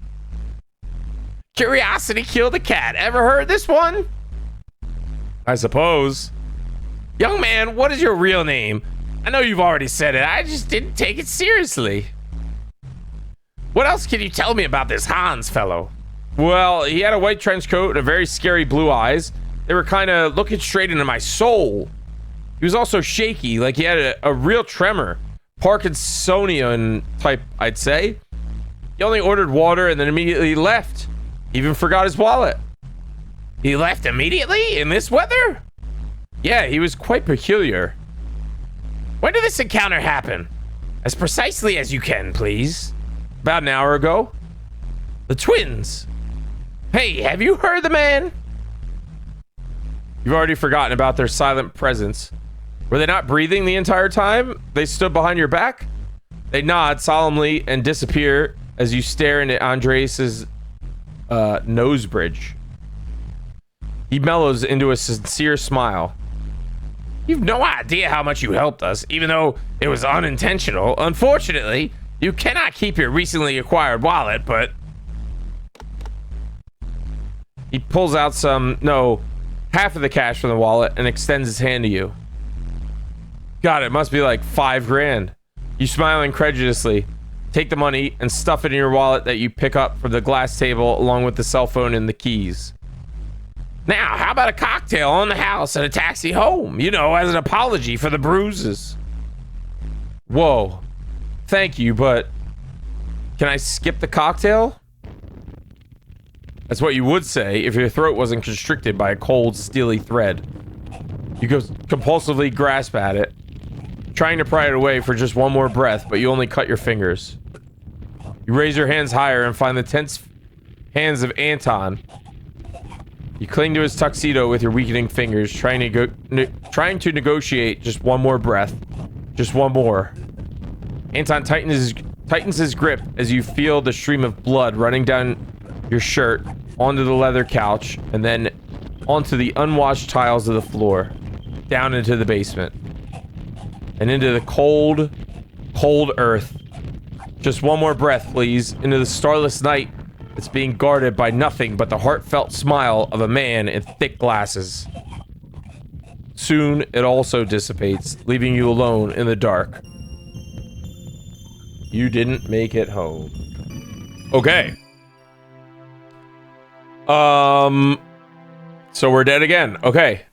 Curiosity killed a cat. Ever heard this one? I suppose. Young man, what is your real name? I know you've already said it. I just didn't take it seriously. What else can you tell me about this Hans fellow? Well, he had a white trench coat and a very scary blue eyes. They were kind of looking straight into my soul. He was also shaky, like he had a real tremor. Parkinsonian type, I'd say. He only ordered water and then immediately left. Even forgot his wallet. He left immediately? In this weather? Yeah, he was quite peculiar. When did this encounter happen? As precisely as you can, please. About an hour ago. The twins. Hey, have you heard the man? You've already forgotten about their silent presence. Were they not breathing the entire time? They stood behind your back? They nod solemnly and disappear as you stare into Andreas's nose bridge. He mellows into a sincere smile. You've no idea how much you helped us, even though it was unintentional. Unfortunately, you cannot keep your recently acquired wallet, but... He pulls out half of the cash from the wallet and extends his hand to you. God, it must be like $5,000. You smile incredulously, take the money and stuff it in your wallet that you pick up from the glass table along with the cell phone and the keys. Now, how about a cocktail on the house and a taxi home? You know, as an apology for the bruises. Whoa. Thank you, but Can I skip the cocktail? That's what you would say if your throat wasn't constricted by a cold, steely thread. You go compulsively grasp at it, trying to pry it away for just one more breath, but you only cut your fingers. You raise your hands higher and find the tense hands of Anton. You cling to his tuxedo with your weakening fingers, trying to negotiate just one more breath. Just one more. Anton tightens his grip as you feel the stream of blood running down your shirt onto the leather couch and then onto the unwashed tiles of the floor, down into the basement and into the cold, cold earth. Just one more breath, please, into the starless night that's being guarded by nothing but the heartfelt smile of a man in thick glasses. Soon it also dissipates, leaving you alone in the dark. You didn't make it home. Okay. So we're dead again. Okay.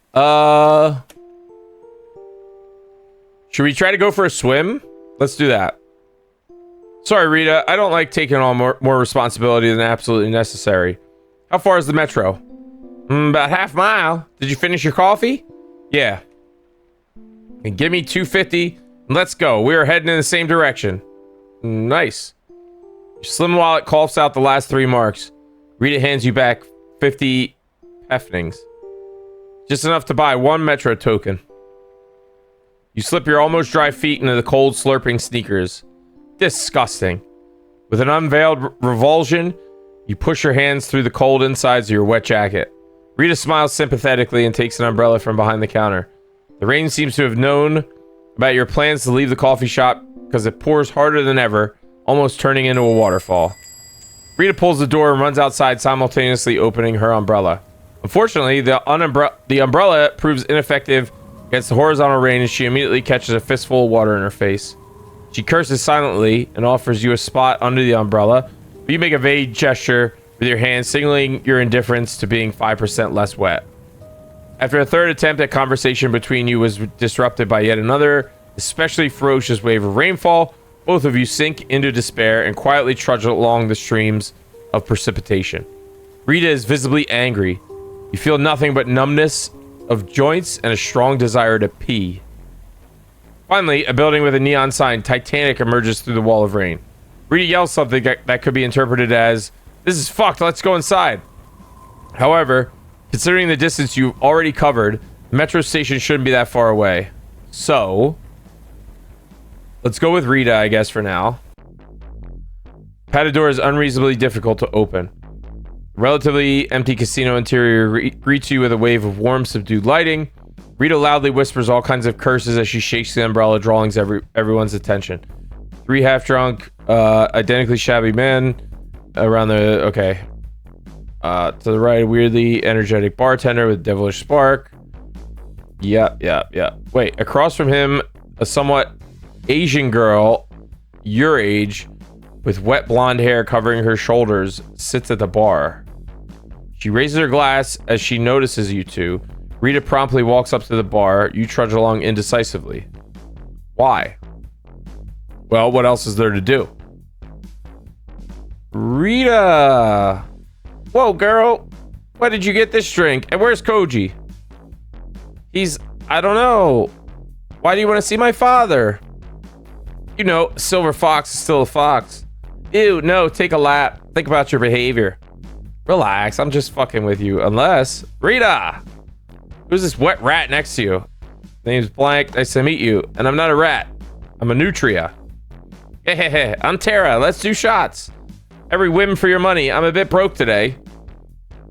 Should we try to go for a swim? Let's do that. Sorry, Rita. I don't like taking on more responsibility than absolutely necessary. How far is the metro? About half mile. Did you finish your coffee? Yeah. And give me $2.50 and let's go. We are heading in the same direction. Nice. Your slim wallet coughs out the last 3 marks. Rita hands you back 50 heffnings. Just enough to buy 1 metro token. You slip your almost dry feet into the cold, slurping sneakers. Disgusting. With an unveiled revulsion, you push your hands through the cold insides of your wet jacket. Rita smiles sympathetically and takes an umbrella from behind the counter. The rain seems to have known about your plans to leave the coffee shop because it pours harder than ever, almost turning into a waterfall. Rita pulls the door and runs outside, simultaneously opening her umbrella. Unfortunately, the umbrella proves ineffective against the horizontal rain as she immediately catches a fistful of water in her face. She curses silently and offers you a spot under the umbrella, but you make a vague gesture with your hand, signaling your indifference to being 5% less wet. After a third attempt at conversation between you was disrupted by yet another especially ferocious wave of rainfall, both of you sink into despair and quietly trudge along the streams of precipitation. Rita is visibly angry. You feel nothing but numbness of joints and a strong desire to pee. Finally, a building with a neon sign, Titanic, emerges through the wall of rain. Rita yells something that could be interpreted as, "This is fucked, let's go inside." However, considering the distance you've already covered, the metro station shouldn't be that far away. So, let's go with Rita, I guess, for now. Padded door is unreasonably difficult to open. Relatively empty casino interior greets you with a wave of warm, subdued lighting. Rita loudly whispers all kinds of curses as she shakes the umbrella, drawing everyone's attention. 3 half-drunk, identically shabby men around the... Okay. To the right, a weirdly energetic bartender with a devilish spark. Yeah. Wait, across from him, a somewhat Asian girl, your age, with wet blonde hair covering her shoulders, sits at the bar. She raises her glass as she notices you two. Rita promptly walks up to the bar. You trudge along indecisively. Why? Well, what else is there to do? Rita! Whoa, girl! Why did you get this drink? And where's Koji? I don't know. Why do you want to see my father? You know, silver fox is still a fox. Ew, no, take a lap. Think about your behavior. Relax, I'm just fucking with you. Unless... Rita! Who's this wet rat next to you? Name's Blank. Nice to meet you. And I'm not a rat. I'm a nutria. Hey, I'm Tara. Let's do shots. Every whim for your money. I'm a bit broke today.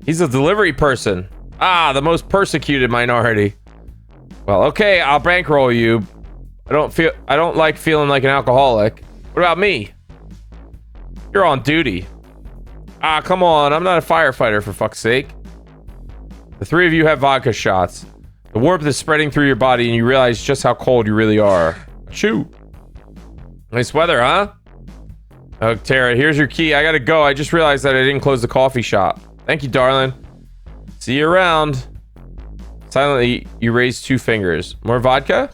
He's a delivery person. Ah, the most persecuted minority. Well, okay, I'll bankroll you. I don't like feeling like an alcoholic. What about me? You're on duty. Ah, come on. I'm not a firefighter, for fuck's sake. The 3 of you have vodka shots. The warmth is spreading through your body and you realize just how cold you really are. Achoo. Nice weather, huh? Oh, Tara, here's your key. I gotta go. I just realized that I didn't close the coffee shop. Thank you, darling. See you around. Silently, you raise 2 fingers. More vodka?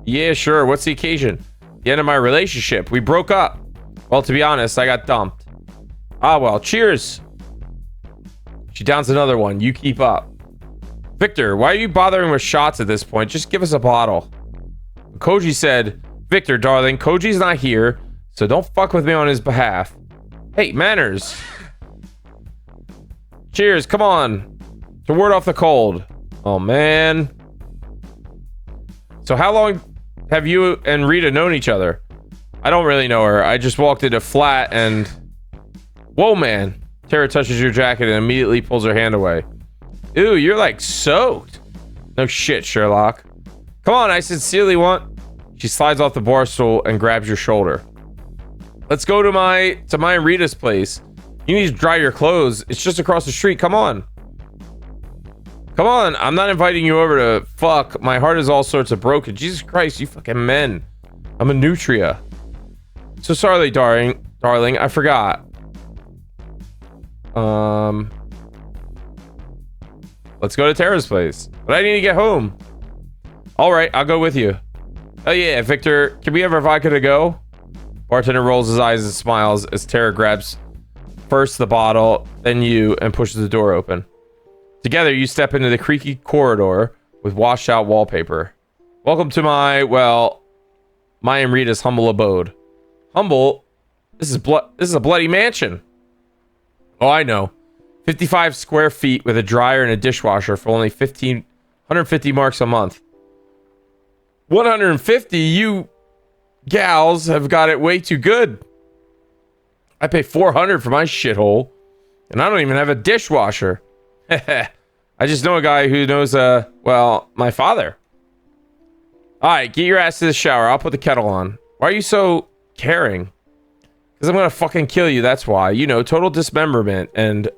Yeah, sure. What's the occasion? The end of my relationship. We broke up. Well, to be honest, I got dumped. Ah, well, cheers. She downs another one. You keep up. Victor, why are you bothering with shots at this point? Just give us a bottle. Koji said, Victor, darling, Koji's not here, so don't fuck with me on his behalf. Hey, manners. Cheers, come on. To ward off the cold. Oh, man. So how long have you and Rita known each other? I don't really know her. I just walked into flat and... Whoa, man. Tara touches your jacket and immediately pulls her hand away. Ew, you're like soaked. No shit, Sherlock. Come on, I sincerely want... She slides off the bar stool and grabs your shoulder. Let's go to my and Rita's place. You need to dry your clothes. It's just across the street. Come on. Come on. I'm not inviting you over to fuck. My heart is all sorts of broken. Jesus Christ, you fucking men. I'm a nutria. So sorry, darling. I forgot. Let's go to Tara's place. But I need to get home. All right, I'll go with you. Oh yeah, Victor, can we have our vodka to go? Bartender rolls his eyes and smiles as Tara grabs first the bottle, then you, and pushes the door open. Together, you step into the creaky corridor with washed out wallpaper. Welcome to my and Rita's humble abode. Humble? This is a bloody mansion. Oh, I know. 55 square feet with a dryer and a dishwasher for only 150 marks a month. 150? You gals have got it way too good. I pay 400 for my shithole, and I don't even have a dishwasher. I just know a guy who knows, my father. All right, get your ass to the shower. I'll put the kettle on. Why are you so caring? Because I'm going to fucking kill you, that's why. You know, total dismemberment and,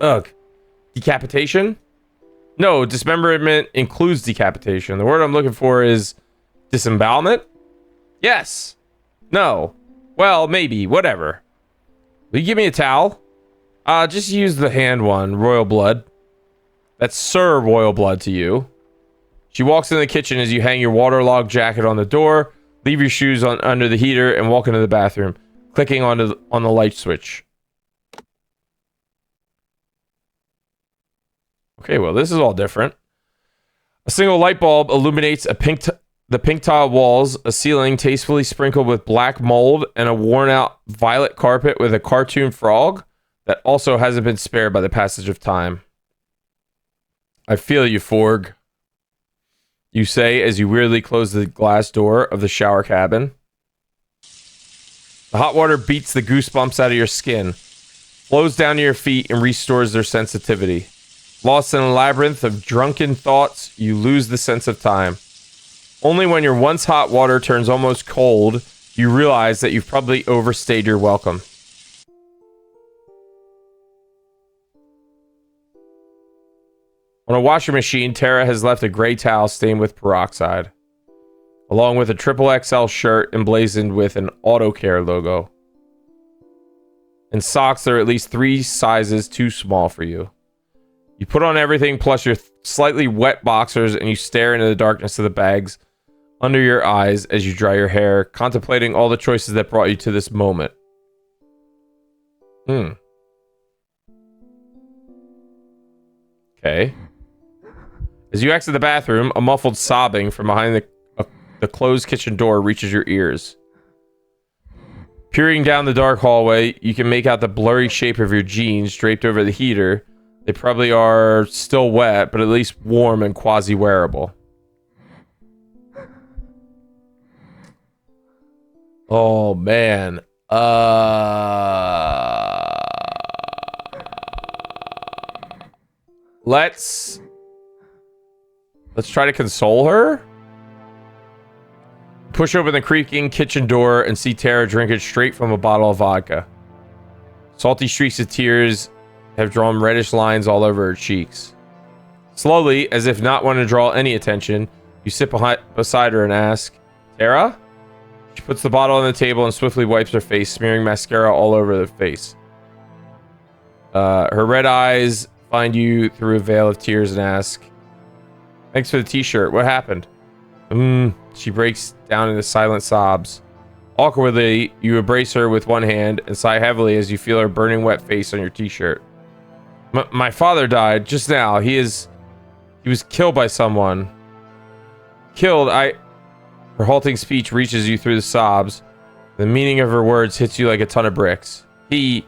decapitation? No, dismemberment includes decapitation. The word I'm looking for is disembowelment? Yes. No. Well, maybe. Whatever. Will you give me a towel? Just use the hand one. Royal blood. That's Sir Royal blood to you. She walks into the kitchen as you hang your waterlogged jacket on the door, leave your shoes on under the heater, and walk into the bathroom, clicking on the light switch. Okay, well, this is all different. A single light bulb illuminates the pink tile walls, a ceiling tastefully sprinkled with black mold, and a worn-out violet carpet with a cartoon frog that also hasn't been spared by the passage of time. I feel you, Forg. You say as you weirdly close the glass door of the shower cabin. The hot water beats the goosebumps out of your skin, flows down to your feet, and restores their sensitivity. Lost in a labyrinth of drunken thoughts, you lose the sense of time. Only when your once hot water turns almost cold, you realize that you've probably overstayed your welcome. On a washing machine, Tara has left a gray towel stained with peroxide, along with a XXL shirt emblazoned with an AutoCare logo, and socks that are at least 3 sizes too small for you. You put on everything plus your slightly wet boxers, and you stare into the darkness of the bags under your eyes as you dry your hair, contemplating all the choices that brought you to this moment. Okay. As you exit the bathroom, a muffled sobbing from behind the closed kitchen door reaches your ears. Peering down the dark hallway, you can make out the blurry shape of your jeans draped over the heater. They probably are still wet, but at least warm and quasi-wearable. Oh, man. Let's try to console her. Push open the creaking kitchen door and see Tara drink it straight from a bottle of vodka. Salty streaks of tears have drawn reddish lines all over her cheeks. Slowly, as if not wanting to draw any attention, you sit beside her and ask, Tara? She puts the bottle on the table and swiftly wipes her face, smearing mascara all over her face. Her red eyes find you through a veil of tears and ask, thanks for the t-shirt. What happened? She breaks down into silent sobs. Awkwardly, you embrace her with one hand and sigh heavily as you feel her burning wet face on your t-shirt. My father died just now. He was killed by someone. Killed, Her halting speech reaches you through the sobs. The meaning of her words hits you like a ton of bricks. They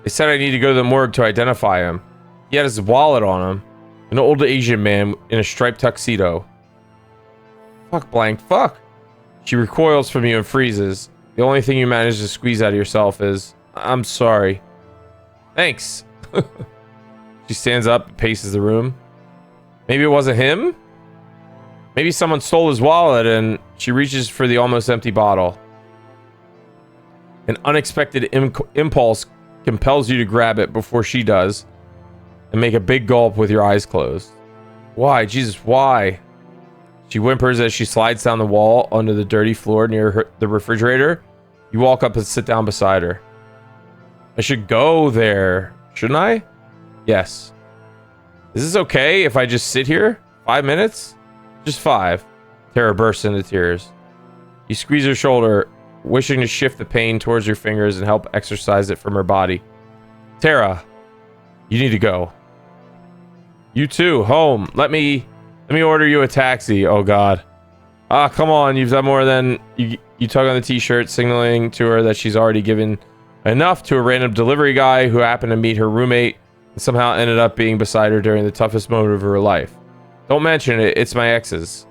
said I need to go to the morgue to identify him. He had his wallet on him. An old Asian man in a striped tuxedo. Fuck blank, fuck. She recoils from you and freezes. The only thing you manage to squeeze out of yourself is, I'm sorry. Thanks. She stands up and paces the room. Maybe it wasn't him? Maybe someone stole his wallet, and she reaches for the almost empty bottle. An unexpected impulse compels you to grab it before she does and make a big gulp with your eyes closed. Why? Jesus, why? She whimpers as she slides down the wall onto the dirty floor near the refrigerator. You walk up and sit down beside her. I should go there, shouldn't I? Yes. Is this okay if I just sit here? 5 minutes? Just 5. Tara bursts into tears. You squeeze her shoulder, wishing to shift the pain towards your fingers and help exorcise it from her body. Tara, you need to go. You too, home. Let me order you a taxi. Oh God. Ah, come on. You've done more than you tug on the t-shirt, signaling to her that she's already given enough to a random delivery guy who happened to meet her roommate and somehow ended up being beside her during the toughest moment of her life. Don't mention it. It's my ex's.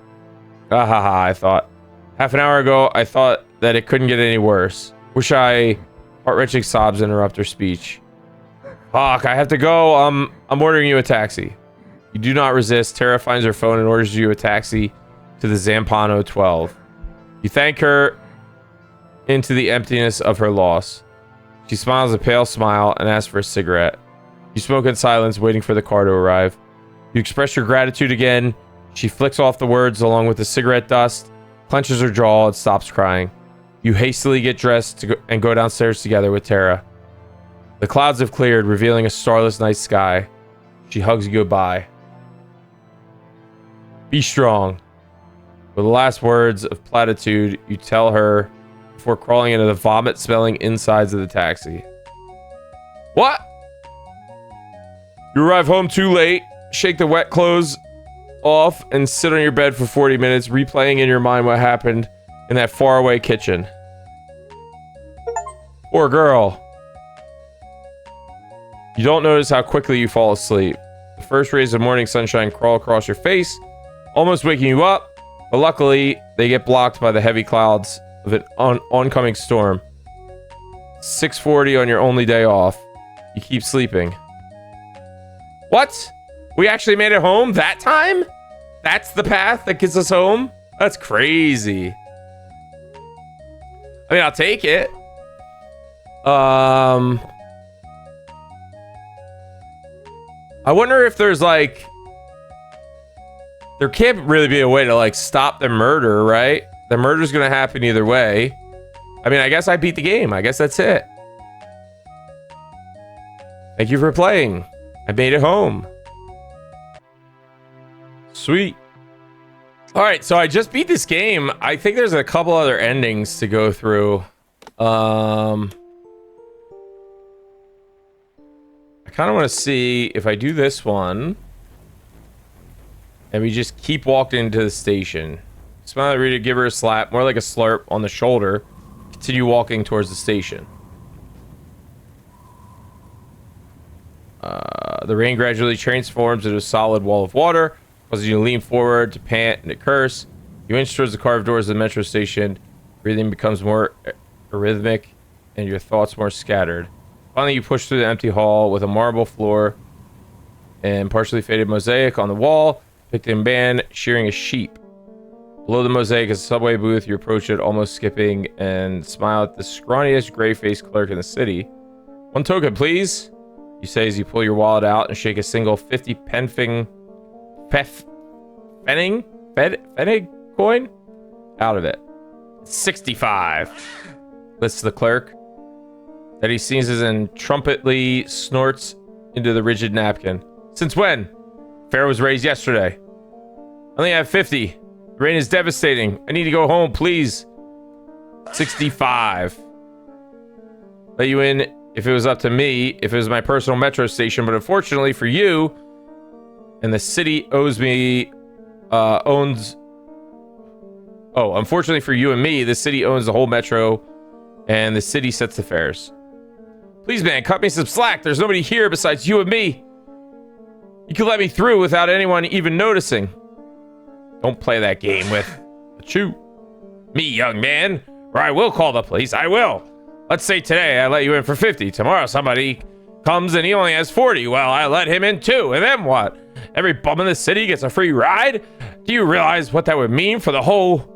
Ah ha ha, I thought. Half an hour ago, I thought that it couldn't get any worse. Heart-wrenching sobs interrupt her speech. Fuck, I have to go. I'm ordering you a taxi. You do not resist. Tara finds her phone and orders you a taxi to the Zampano 12. You thank her into the emptiness of her loss. She smiles a pale smile and asks for a cigarette. You smoke in silence, waiting for the car to arrive. You express your gratitude again. She flicks off the words along with the cigarette dust, clenches her jaw, and stops crying. You hastily get dressed and go downstairs together with Tara. The clouds have cleared, revealing a starless night sky. She hugs you goodbye. Be strong. With the last words of platitude, you tell her before crawling into the vomit-smelling insides of the taxi. What? You arrive home too late, shake the wet clothes off, and sit on your bed for 40 minutes, replaying in your mind what happened in that faraway kitchen. Poor girl. You don't notice how quickly you fall asleep. The first rays of morning sunshine crawl across your face, almost waking you up, but luckily they get blocked by the heavy clouds of an oncoming storm. 6:40 on your only day off. You keep sleeping. What? We actually made it home that time? That's the path that gets us home? That's crazy. I mean, I'll take it. I wonder if there's like... There can't really be a way to like stop the murder, right? The murder's gonna happen either way. I mean, I guess I beat the game. I guess that's it. Thank you for playing. I made it home. Sweet. All right, so I just beat this game. I think there's a couple other endings to go through. I kind of want to see if I do this one and we just keep walking into the station. Smile at Rita, give her a slap, more like a slurp on the shoulder. Continue walking towards the station. The rain gradually transforms into a solid wall of water, causing you to lean forward, to pant, and to curse. You inch towards the carved doors of the metro station. Breathing becomes more arrhythmic, and your thoughts more scattered. Finally, you push through the empty hall with a marble floor and partially faded mosaic on the wall, depicted in band shearing a sheep. Below the mosaic is a subway booth. You approach it, almost skipping, and smile at the scrawniest gray-faced clerk in the city. One token, please, you say as you pull your wallet out and shake a single 50 Pfennig coin out of it. 65. Lists the clerk. That he sneezes and trumpetly snorts into the rigid napkin. Since when? Fare was raised yesterday. I only have 50. The rain is devastating. I need to go home, please. 65. Let you in if it was up to me, if it was my personal metro station, but unfortunately for you, and the city owes me, unfortunately for you and me, the city owns the whole metro, and the city sets the fares. Please, man, cut me some slack. There's nobody here besides you and me. You can let me through without anyone even noticing. Don't play that game with me, young man, or I will call the police. I will. Let's say today I let you in for 50. Tomorrow somebody comes and he only has 40. Well, I let him in too. And then what? Every bum in the city gets a free ride? Do you realize what that would mean for the whole...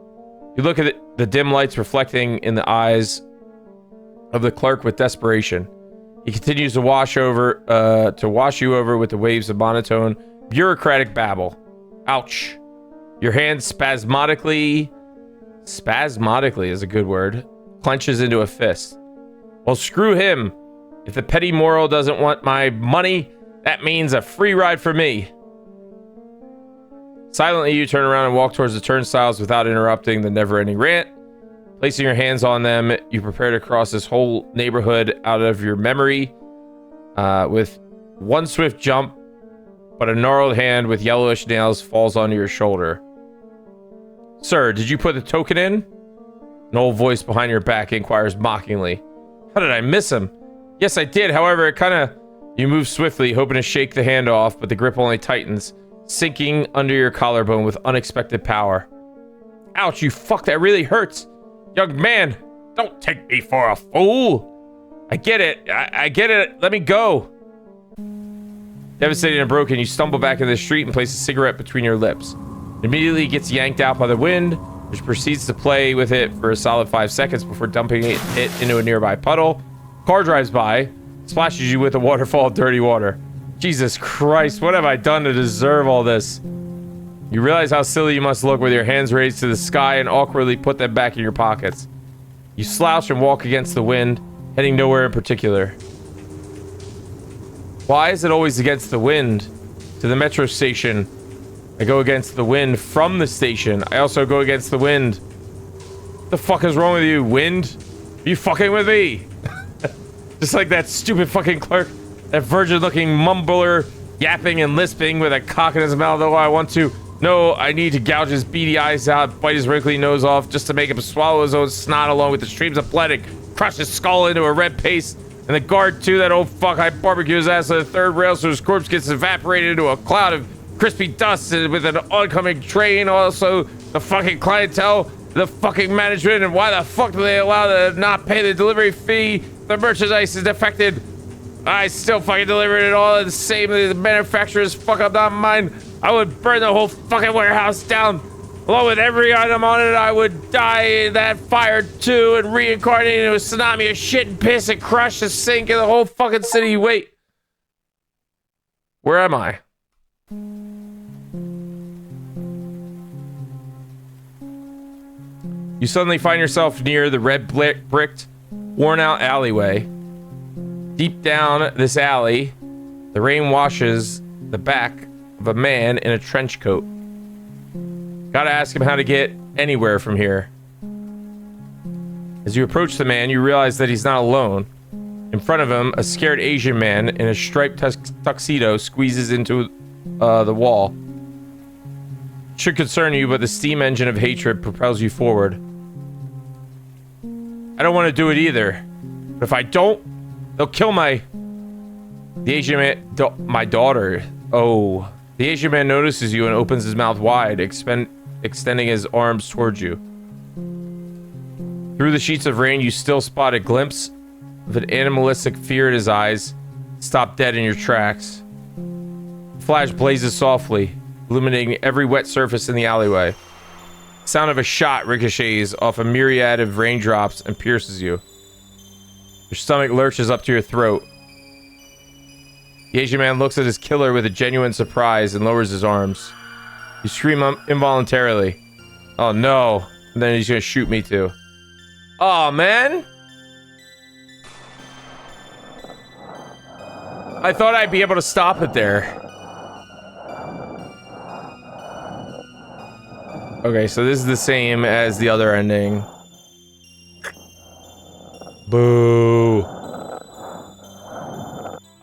You look at the dim lights reflecting in the eyes of the clerk with desperation. He continues to wash you over with the waves of monotone, bureaucratic babble. Ouch. Your hand spasmodically is a good word, clenches into a fist. Well, screw him. If the petty moral doesn't want my money, that means a free ride for me. Silently, you turn around and walk towards the turnstiles without interrupting the never-ending rant. Placing your hands on them, you prepare to cross this whole neighborhood out of your memory with one swift jump, but a gnarled hand with yellowish nails falls onto your shoulder. Sir, did you put the token in? An old voice behind your back inquires mockingly. How did I miss him? Yes, I did. However, you move swiftly, hoping to shake the hand off, but the grip only tightens, sinking under your collarbone with unexpected power. Ouch, you fuck, that really hurts. Young man, don't take me for a fool. I get it. I get it. Let me go. Devastated and broken, you stumble back into the street and place a cigarette between your lips. Immediately gets yanked out by the wind, which proceeds to play with it for a solid 5 seconds before dumping it into a nearby puddle. Car drives by, splashes you with a waterfall of dirty water. Jesus Christ, what have I done to deserve all this? You realize how silly you must look with your hands raised to the sky and awkwardly put them back in your pockets. You slouch and walk against the wind, heading nowhere in particular. Why is it always against the wind? To the metro station. I go against the wind from the station. I also go against the wind. What the fuck is wrong with you, wind? Are you fucking with me? Just like that stupid fucking clerk. That virgin-looking mumbler, yapping and lisping with a cock in his mouth. Oh, I want to. No, I need to gouge his beady eyes out, bite his wrinkly nose off, just to make him swallow his own snot along with the streams of blood and crush his skull into a red paste. And the guard, too, that old fuck, I barbecue his ass to the third rail so his corpse gets evaporated into a cloud of crispy dust with an oncoming train. Also, the fucking clientele, the fucking management, and why the fuck do they allow them to not pay the delivery fee? The merchandise is defected. I still fucking delivered it all the same. The manufacturer's fuck up, not mine. I would burn the whole fucking warehouse down. Along with every item on it, I would die in that fire too and reincarnate into a tsunami of shit and piss and crush and sink in the whole fucking city. Wait. Where am I? You suddenly find yourself near the red bricked, worn out alleyway. Deep down this alley, the rain washes the back of a man in a trench coat. Gotta ask him how to get anywhere from here. As you approach the man, you realize that he's not alone. In front of him, a scared Asian man in a striped tuxedo squeezes into the wall. It should concern you, but the steam engine of hatred propels you forward. I don't want to do it either. But if I don't, they'll kill the Asian man, my daughter. Oh. The Asian man notices you and opens his mouth wide, extending his arms towards you. Through the sheets of rain, you still spot a glimpse of an animalistic fear in his eyes. Stop dead in your tracks. The flash blazes softly, illuminating every wet surface in the alleyway. The sound of a shot ricochets off a myriad of raindrops and pierces you. Your stomach lurches up to your throat. The Asian man looks at his killer with a genuine surprise and lowers his arms. You scream involuntarily. Oh no. And then he's gonna shoot me too. Oh man. I thought I'd be able to stop it there. Okay, so this is the same as the other ending. Boo.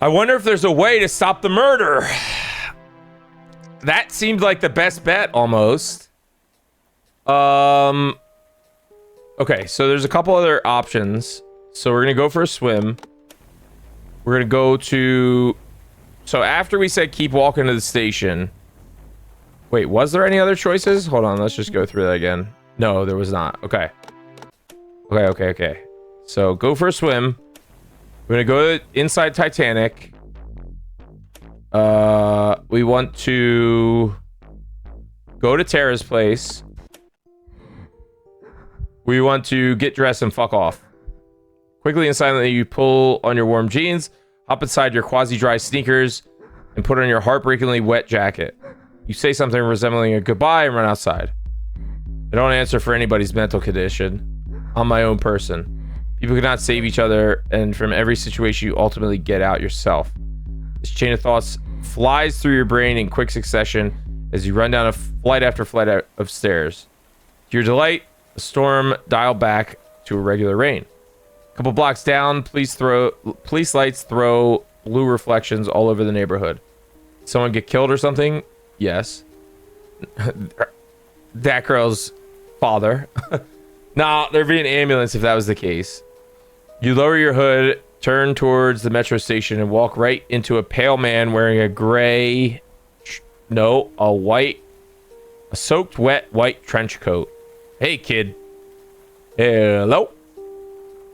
I wonder if there's a way to stop the murder. That seemed like the best bet, almost. Okay, so there's a couple other options. So we're gonna go for a swim. We're gonna go to... So after we said keep walking to the station... Wait, was there any other choices? Hold on, let's just go through that again. No, there was not. Okay. Okay. So go for a swim. We're gonna go inside Titanic. We want to go to Tara's place. We want to get dressed and fuck off. Quickly and silently, you pull on your warm jeans, hop inside your quasi-dry sneakers, and put on your heartbreakingly wet jacket. You say something resembling a goodbye and run outside. I don't answer for anybody's mental condition. I'm my own person. People cannot save each other, and from every situation, you ultimately get out yourself. This chain of thoughts flies through your brain in quick succession as you run down a flight after flight of stairs. To your delight, the storm dialed back to a regular rain. A couple blocks down, police lights throw blue reflections all over the neighborhood. Someone get killed or something? Yes. That girl's father. Nah, there'd be an ambulance if that was the case. You lower your hood, turn towards the metro station, and walk right into a pale man wearing a soaked wet white trench coat. Hey, kid. Hello.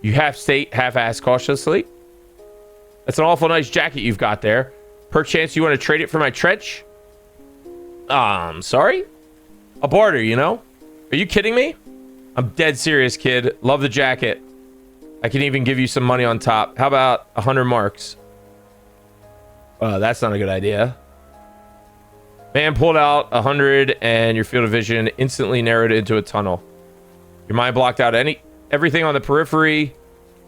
You half-state, half-ass cautiously. That's an awful nice jacket you've got there. Perchance you want to trade it for my trench? Sorry? A barter, you know? Are you kidding me? I'm dead serious, kid. Love the jacket. I can even give you some money on top. How about 100 marks? That's not a good idea. Man pulled out 100 and your field of vision instantly narrowed into a tunnel. Your mind blocked out everything on the periphery,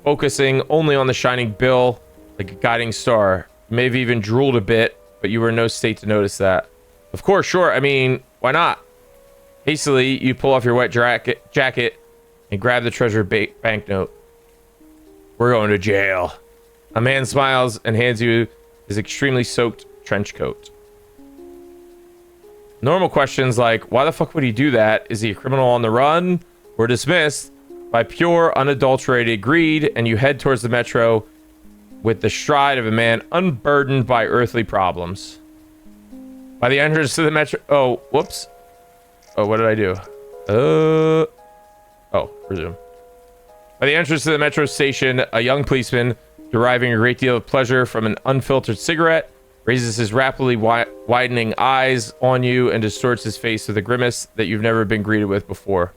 focusing only on the shining bill like a guiding star. You may have even drooled a bit, but you were in no state to notice that. Of course, sure. I mean, why not? Hastily, you pull off your wet jacket and grab the treasure banknote. We're going to jail. A man smiles and hands you his extremely soaked trench coat. Normal questions like, why the fuck would he do that? Is he a criminal on the run? Were dismissed by pure, unadulterated greed, and you head towards the metro with the stride of a man unburdened by earthly problems. By the entrance to the metro... Oh, whoops. Oh, what did I do? Oh, resume. By the entrance to the metro station, a young policeman, deriving a great deal of pleasure from an unfiltered cigarette, raises his rapidly widening eyes on you and distorts his face with a grimace that you've never been greeted with before.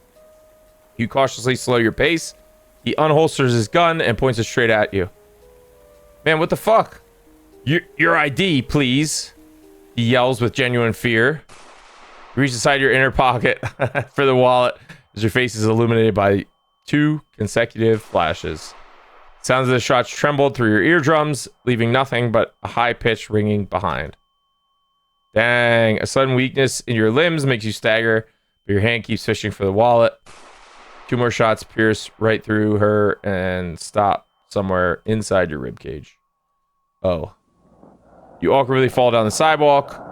You cautiously slow your pace. He unholsters his gun and points it straight at you. Man, what the fuck? Your ID, please. He yells with genuine fear. You reach inside your inner pocket for the wallet as your face is illuminated by 2 consecutive flashes. Sounds of the shots trembled through your eardrums, leaving nothing but a high-pitched ringing behind. Dang, a sudden weakness in your limbs makes you stagger, but your hand keeps fishing for the wallet. 2 more shots pierce right through her and stop somewhere inside your ribcage. Oh. You awkwardly fall down the sidewalk,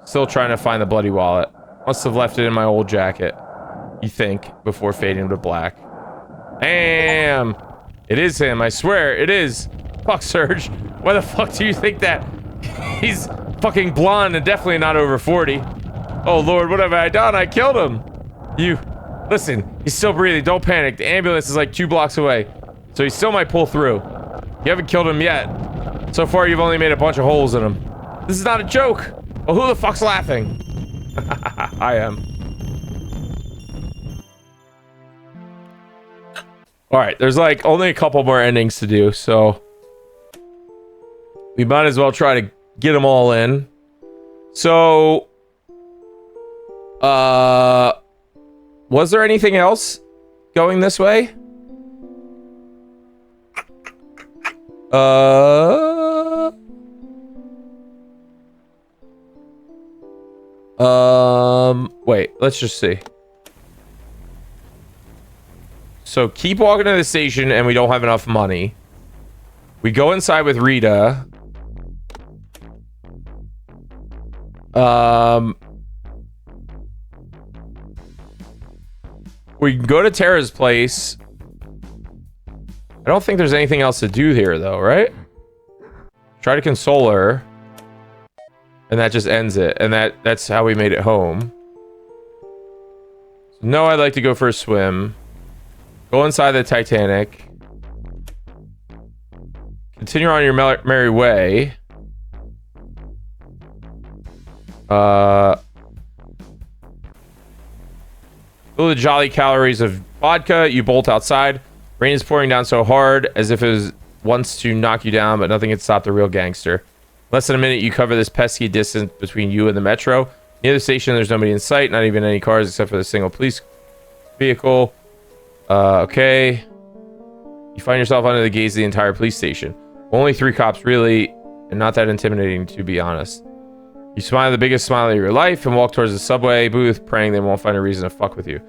still trying to find the bloody wallet. Must have left it in my old jacket, you think, before fading to black. Damn! It is him, I swear, it is. Fuck, Serge. Why the fuck do you think that? He's fucking blonde and definitely not over 40. Oh lord, what have I done? I killed him. Listen, he's still breathing, don't panic. The ambulance is like 2 blocks away, so he still might pull through. You haven't killed him yet. So far, you've only made a bunch of holes in him. This is not a joke. Well, who the fuck's laughing? I am. Alright, there's like only a couple more endings to do, so we might as well try to get them all in. So, was there anything else going this way? Wait, let's just see. So keep walking to the station and we don't have enough money. We go inside with Rita. We can go to Tara's place. I don't think there's anything else to do here though, right? Try to console her. And that just ends it. And that's how we made it home. No, I'd like to go for a swim. Go inside the Titanic. Continue on your merry way. Fill the jolly calories of vodka. You bolt outside. Rain is pouring down so hard as if it wants to knock you down, but nothing can stop the real gangster. Less than a minute, you cover this pesky distance between you and the metro. Near the station, there's nobody in sight, not even any cars except for the single police vehicle. Okay. You find yourself under the gaze of the entire police station. Only 3 cops, really, and not that intimidating, to be honest. You smile the biggest smile of your life and walk towards the subway booth, praying they won't find a reason to fuck with you.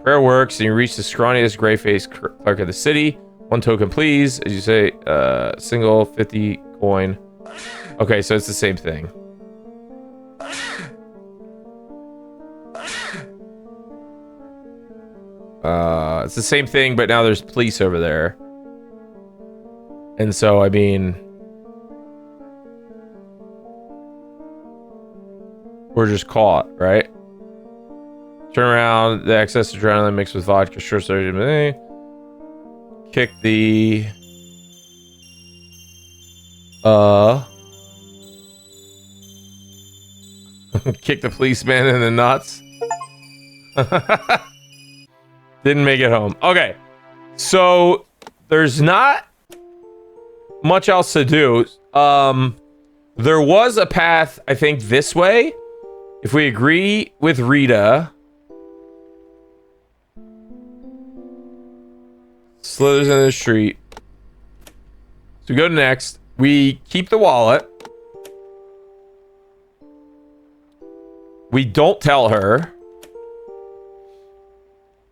Prayer works, and you reach the scrawniest, gray-faced clerk of the city. 1 token, please. As you say, single 50 coin. Okay, so it's the same thing. It's the same thing, but now there's police over there. And so, I mean... we're just caught, right? Turn around, the excess adrenaline mixed with vodka, short surgery. Kick the... kick the policeman in the nuts. Didn't make it home. Okay. So, there's not much else to do. There was a path, I think, this way. If we agree with Rita. Slithers in the street. So we go to next. We keep the wallet. We don't tell her.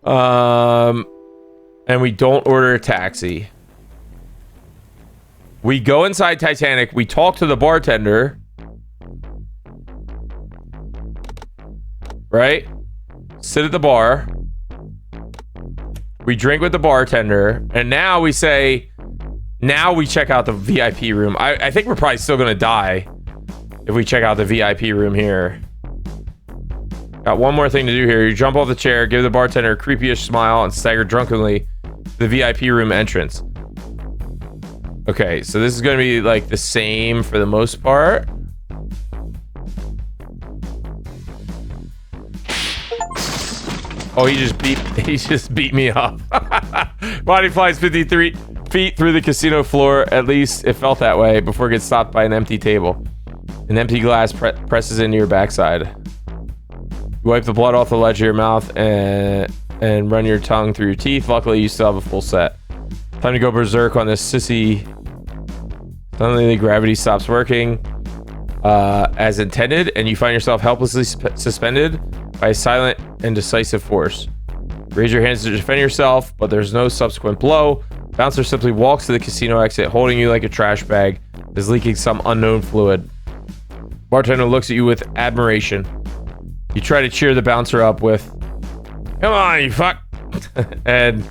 And we don't order a taxi. We go inside Titanic. We talk to the bartender. Right? Sit at the bar. We drink with the bartender. And now we say... now we check out the VIP room. I think we're probably still going to die if we check out the VIP room here. Got one more thing to do here. You jump off the chair, give the bartender a creepyish smile, and stagger drunkenly to the VIP room entrance. Okay, so this is going to be like the same for the most part. Oh, he just beat me up. Body flies 53 feet through the casino floor. At least it felt that way before it gets stopped by an empty table. An empty glass presses into your backside. You wipe the blood off the ledge of your mouth and run your tongue through your teeth. Luckily, you still have a full set. Time to go berserk on this sissy. Suddenly, the gravity stops working as intended, and you find yourself helplessly suspended by a silent and decisive force. Raise your hands to defend yourself, but there's no subsequent blow. Bouncer simply walks to the casino exit, holding you like a trash bag is leaking some unknown fluid. Bartender looks at you with admiration. You try to cheer the bouncer up with, "Come on, you fuck!" and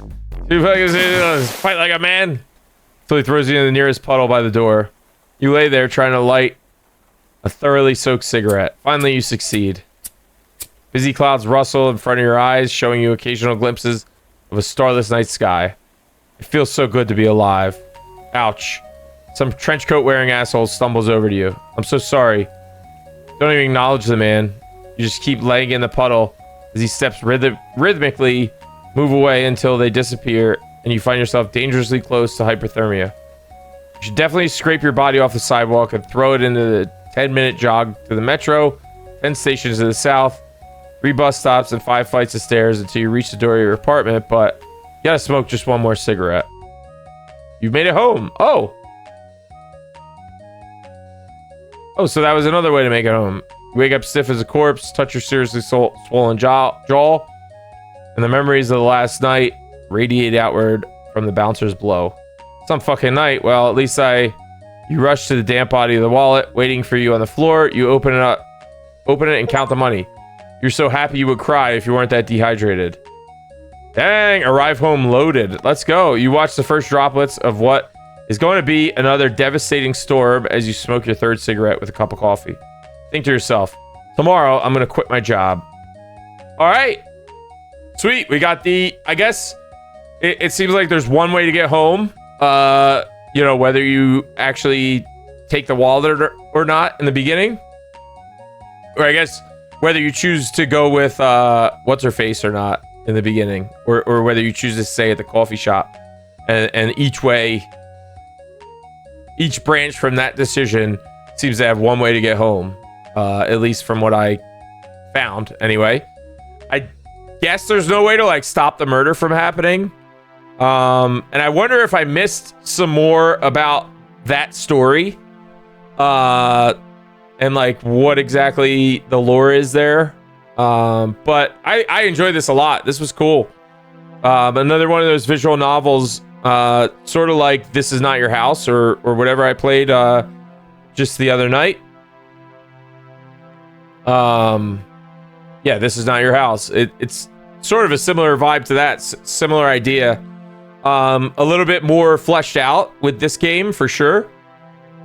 you fight like a man. So he throws you in the nearest puddle by the door. You lay there trying to light a thoroughly soaked cigarette. Finally, you succeed. Busy clouds rustle in front of your eyes, showing you occasional glimpses of a starless night sky. It feels so good to be alive. Ouch. Some trench coat wearing asshole stumbles over to you. I'm so sorry. Don't even acknowledge the man. You just keep laying in the puddle as he steps rhythmically, move away until they disappear, and you find yourself dangerously close to hypothermia. You should definitely scrape your body off the sidewalk and throw it into the 10-minute jog to the metro, 10 stations to the south, 3 bus stops, and 5 flights of stairs until you reach the door of your apartment, but you gotta smoke just one more cigarette. You've made it home. Oh, so that was another way to make it home. You wake up stiff as a corpse, touch your seriously swollen jaw, and the memories of the last night radiate outward from the bouncer's blow. Some fucking night. Well, at least you rush to the damp body of the wallet, waiting for you on the floor. You open it and count the money. You're so happy you would cry if you weren't that dehydrated. Dang, arrive home loaded. Let's go. You watch the first droplets of what is going to be another devastating storm as you smoke your third cigarette with a cup of coffee. Think to yourself, tomorrow I'm going to quit my job. All right. Sweet. We got I guess it seems like there's one way to get home. You know, whether you actually take the wallet or not in the beginning. Or I guess whether you choose to go with what's her face or not in the beginning, or whether you choose to stay at the coffee shop, and each branch from that decision seems to have one way to get home, at least from what I found anyway. I guess there's no way to like stop the murder from happening, and I wonder if I missed some more about that story, and like what exactly the lore is there. But I enjoyed this a lot. This was cool. Another one of those visual novels, sort of like This Is Not Your House or whatever I played just the other night. Yeah, This Is Not Your House. It's sort of a similar vibe to that, similar idea. A little bit more fleshed out with this game for sure.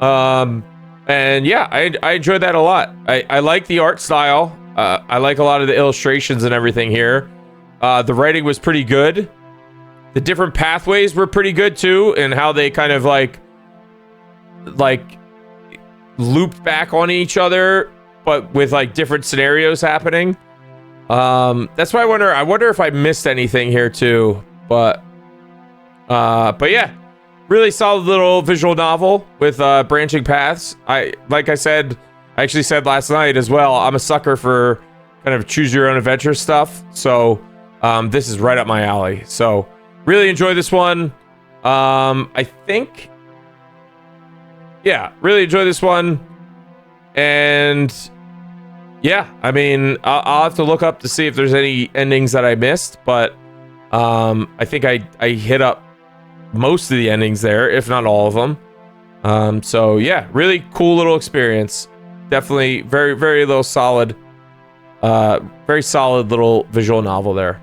And yeah, I enjoyed that a lot. I like the art style. I like a lot of the illustrations and everything here. The writing was pretty good. The different pathways were pretty good too, and how they kind of like looped back on each other, but with like different scenarios happening. That's why I wonder if I missed anything here too. But yeah, really solid little visual novel with branching paths. I actually said last night as well, I'm a sucker for kind of choose your own adventure stuff. So this is right up my alley. So really enjoy this one. I think, yeah, really enjoy this one. And yeah, I mean, I'll have to look up to see if there's any endings that I missed, but I think I hit up most of the endings there, if not all of them. So yeah, really cool little experience. Definitely very, very little solid, very solid little visual novel there.